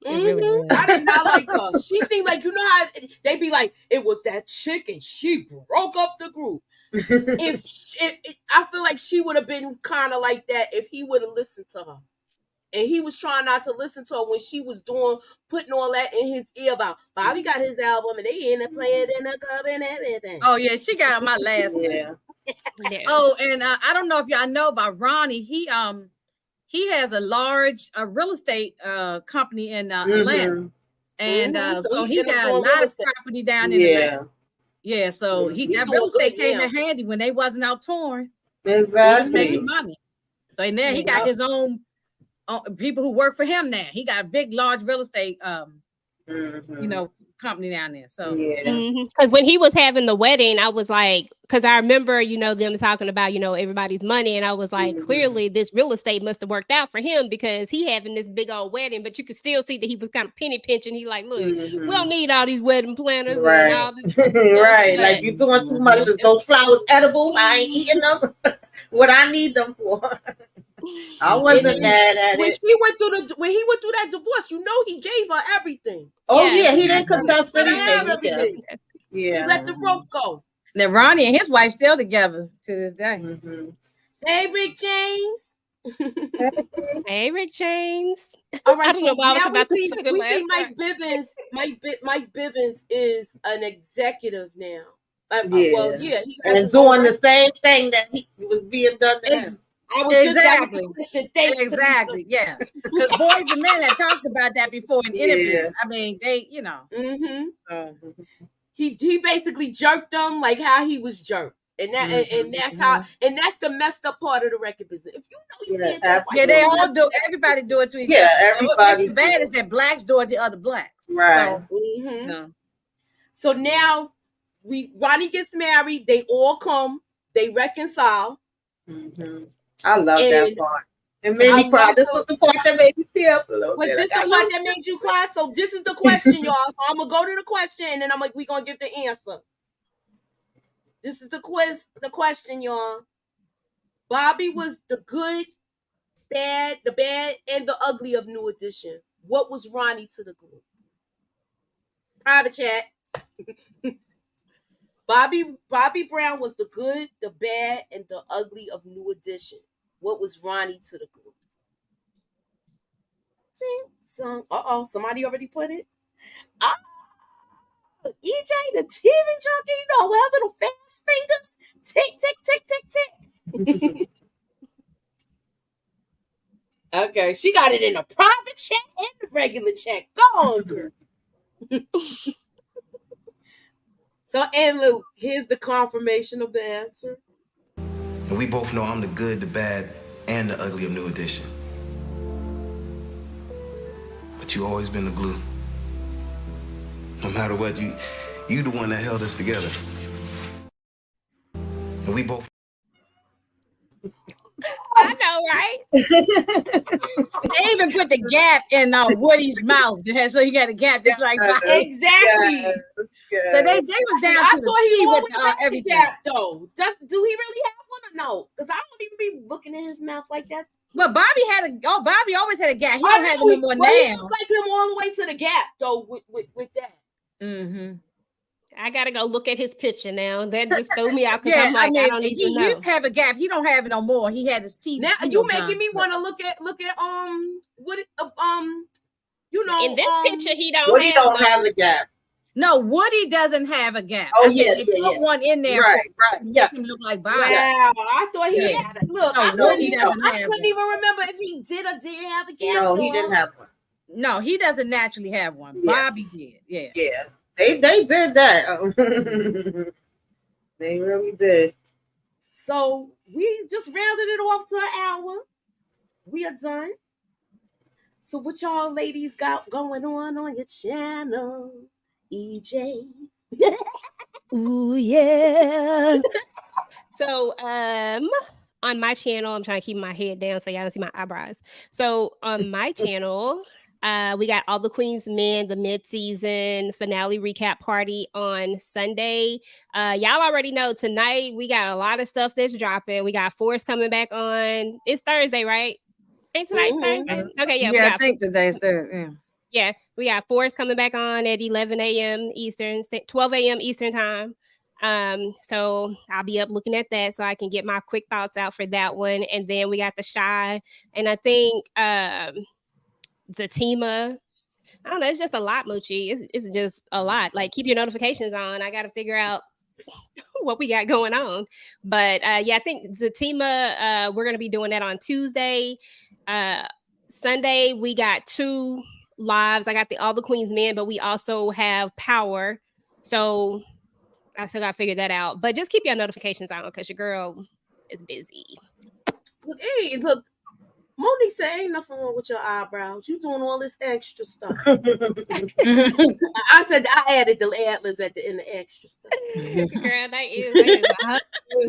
Really I did not like her. She seemed like, you know how they be like, it was that chick and she broke up the group. I feel like she would have been kind of like that if he would have listened to her. And he was trying not to listen to her when she was putting all that in his ear about Bobby got his album and they in the playing in the club and everything. Oh yeah, she got on my last name. Oh, and I don't know if y'all know about Ronnie. He has a large real estate company in Atlanta, and so he got a lot of property down in Atlanta. Yeah, so that real estate came in handy when they wasn't out touring. Exactly, he was making money. So now he got his own people who work for him. Now he got a big, large real estate, company down there. So because when he was having the wedding, I was like, because I remember them talking about everybody's money, and I was like, clearly this real estate must have worked out for him, because he having this big old wedding, but you could still see that he was kind of penny pinching. He like, look, we don't need all these wedding planners and all this right, like you're doing too much. Those flowers edible? I ain't eating them. What I need them for. I wasn't mad at it. When he went through that divorce, he gave her everything. Oh yeah, he didn't contest anything. Yeah, he let the rope go. Now Ronnie and his wife still together to this day. Hey, Rick James. Hey, Rick James. All right, I don't know why I was about to say that. We see Mike Bivens. Mike Bivens is an executive now. And doing the same thing that he was being done to him. I was exactly. Yeah, because Boys and Men had talked about that before in interviews. I mean, they, he basically jerked them like how he was jerked, and that's how, and that's the messed up part of the record business. If you can't jerk, they all do. Everybody do it to each other. Yeah, everybody. What's bad is that blacks do it to other blacks. Right. So now Ronnie gets married. They all come. They reconcile. I love that part. It made me cry. This was the part that made me tear up a little bit. Was this the part that made you cry? So this is the question, y'all. So I'm gonna go to the question, and then we're gonna give the answer. This is the question, y'all. Bobby was the good, bad, and the ugly of New Edition. What was Ronnie to the group? Private chat. Bobby Brown was the good, the bad, and the ugly of New Edition. What was Ronnie to the group? Somebody already put it. EJ, the TV junkie, with her little fast fingers. Tick, tick, tick, tick, tick. Okay, she got it in a private chat and the regular chat. Go on, girl. So, and Luke, here's the confirmation of the answer. And we both know I'm the good, the bad, and the ugly of New Edition. But you always been the glue. No matter what, you the one that held us together. And we both. I know, right? They even put the gap in Woody's mouth, so he got a gap just like exactly. Yes. So they was down. I to thought he always had everything. The gap though. Do he really have one or no? Because I don't even be looking in his mouth like that. But Bobby always had a gap. He don't have it no more now. He looks like him all the way to the gap though with that. I gotta go look at his picture now. That just threw me out because I'm like, I don't even know. He used to have a gap. He don't have it no more. He had his teeth. Now you making me want to look at what in this picture he don't. Woody don't have a gap. No, Woody doesn't have a gap. Oh put one in there. Right. Make him look like Bobby. Wow, I thought he had it. Look, I couldn't even remember if he did or didn't have a gap. No, he didn't have one. No, he doesn't naturally have one. Bobby did. Yeah. Yeah. They did that. They really did. So we just rounded it off to an hour. We are done. So what y'all ladies got going on your channel? EJ. Ooh yeah. So on my channel, I'm trying to keep my head down so y'all don't see my eyebrows. So on my channel, we got All the Queen's Men, the mid-season finale recap party on Sunday. Y'all already know tonight we got a lot of stuff that's dropping. We got Forrest coming back on. It's Thursday, right? Ain't tonight Thursday? Okay, yeah. Yeah, I think today's Thursday. Yeah, we got Forrest coming back on at 11 a.m. Eastern, 12 a.m. Eastern time. So I'll be up looking at that so I can get my quick thoughts out for that one. And then we got the Shy, and I think Zatima. I don't know, it's just a lot, Moochie. It's just a lot. Like, keep your notifications on. I got to figure out what we got going on. But yeah, I think Zatima, we're gonna be doing that on Tuesday. Sunday we got 2 lives. I got the All the Queen's Men, but we also have Power. So I still gotta figure that out. But just keep your notifications on because your girl is busy. Look, hey, look. Monique said, ain't nothing wrong with your eyebrows. You doing all this extra stuff. I said I added the ad-libs at the end of extra stuff. Girl, that is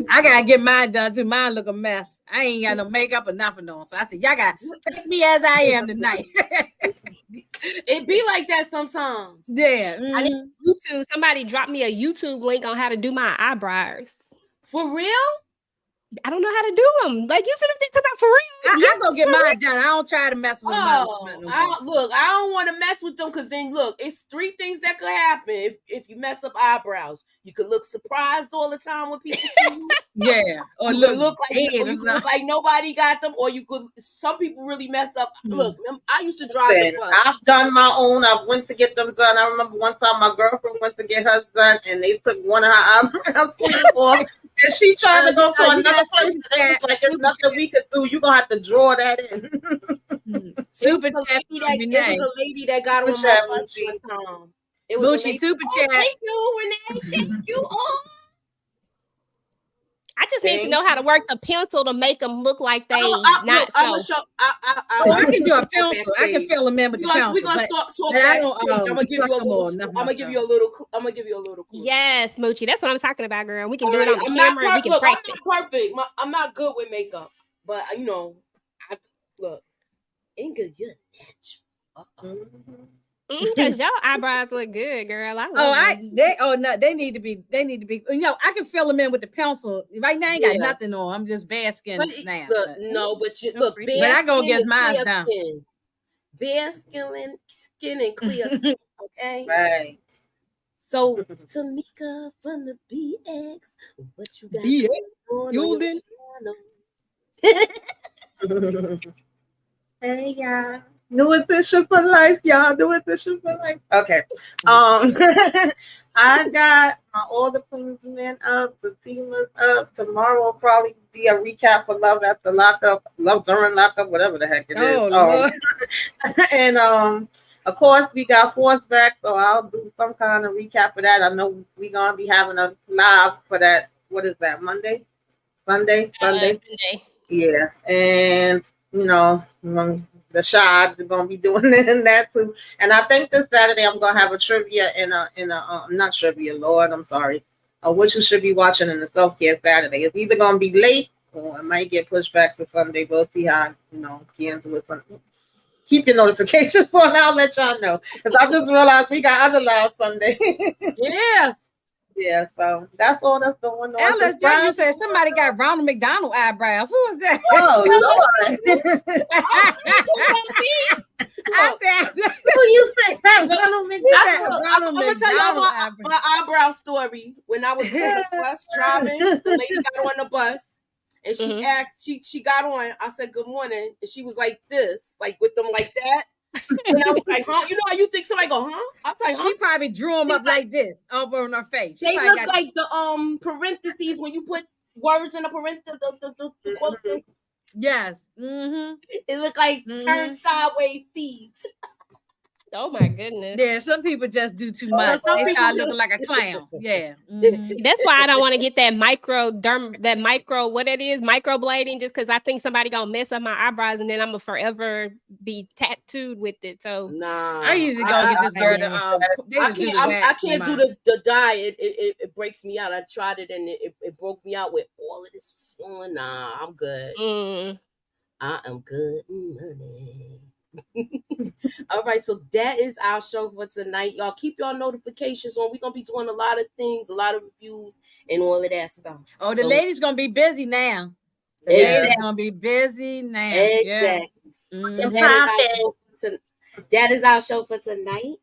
I gotta get mine done too. Mine look a mess. I ain't got no makeup or nothing on. So I said, y'all gotta take me as I am tonight. It be like that sometimes. Yeah. I need YouTube. Somebody drop me a YouTube link on how to do my eyebrows. For real? I don't know how to do them. Like, you said, if they talk about for real. I'm gonna get mine done. I don't try to mess with them. Look, I don't want to mess with them because then look, it's 3 things that could happen if you mess up eyebrows. You could look surprised all the time when people see you. Yeah, or you look look like nobody got them, or you could. Some people really messed up. Look, I used to drive the bus. I've done my own. I went to get them done. I remember one time my girlfriend went to get hers done, and they took one of her eyebrows off. And she tried to go to another place. And like, it's nothing we could do. You're gonna have to draw that in. Super chat. It was a lady that got on my bus one time. It was Moochie, super chat. Thank you, Renee. Thank you all. I just need to know how to work the pencil to make them look like they not so. I can do a pencil. I can fill them in with the pencil. We're gonna talk backstage. I'm gonna give you a little. I'm gonna give you a little. Yes, Moochie, that's what I'm talking about, girl. We can do it on the camera. We can practice. I'm not perfect. I'm not good with makeup, but you know, look, Inga, you're natural. Because your eyebrows look good, girl. I love they need to be. You know, I can fill them in with the pencil. Right now, I ain't got nothing on. I'm just basking now. But I go get mine down. Bare skin and clear skin. Okay, right. So Tamika from the BX, what you got on your channel? Hey y'all. New edition for life, y'all. New edition for life. Okay. I got my All the Queen's Men up, the team is up. Tomorrow will probably be a recap for Love After Lockup, Love During Lockup, whatever the heck it is. Lord. And of course we got Force back, so I'll do some kind of recap for that. I know we're gonna be having a live for that. What is that? Sunday? Yeah, and you know, the Shy is gonna be doing that too. And I think this Saturday I'm gonna have a trivia not trivia, Lord, I'm sorry. What you should be watching in the self-care Saturday. It's either gonna be late or it might get pushed back to Sunday. We'll see how get into it Sunday. Keep your notifications on. I'll let y'all know. Because I just realized we got other live Sunday. Yeah, so that's all that's going on. Alice W said somebody got Ronald McDonald eyebrows. Who was that? Oh, Lord. Who you say that? Ronald McDonald. I'm going to tell y'all my eyebrow story. When I was on the bus driving, the lady got on the bus and she asked, she got on. I said, good morning. And she was like this, like with them like that. And I was like, huh? You know how you think somebody go, huh? I was like, huh? She probably drew them up like this over on her face. They look like the parentheses when you put words in a parenthesis. Yes. Mm-hmm. It looked like turned sideways C's. Oh my goodness. Yeah, some people just do too much. They start looking like a clown. Yeah. See, that's why I don't want to get that micro what it is, microblading, just because I think somebody gonna mess up my eyebrows and then I'm gonna forever be tattooed with it. So Nah, I usually go get this girl to I can't do the dye. It breaks me out. I tried it and it broke me out with all of this swollen. Nah, I'm good. I am good, money. All right, so that is our show for tonight. Y'all keep your notifications on. We're gonna be doing a lot of things, a lot of reviews, and all of that stuff. Oh, the ladies gonna be busy now. The ladies gonna be busy now. Exactly. Yeah. So that is our show for tonight.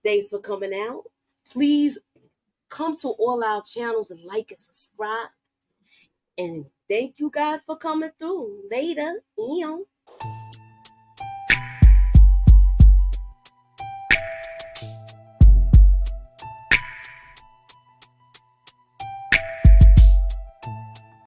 Thanks for coming out. Please come to all our channels and like and subscribe. And thank you guys for coming through. Later.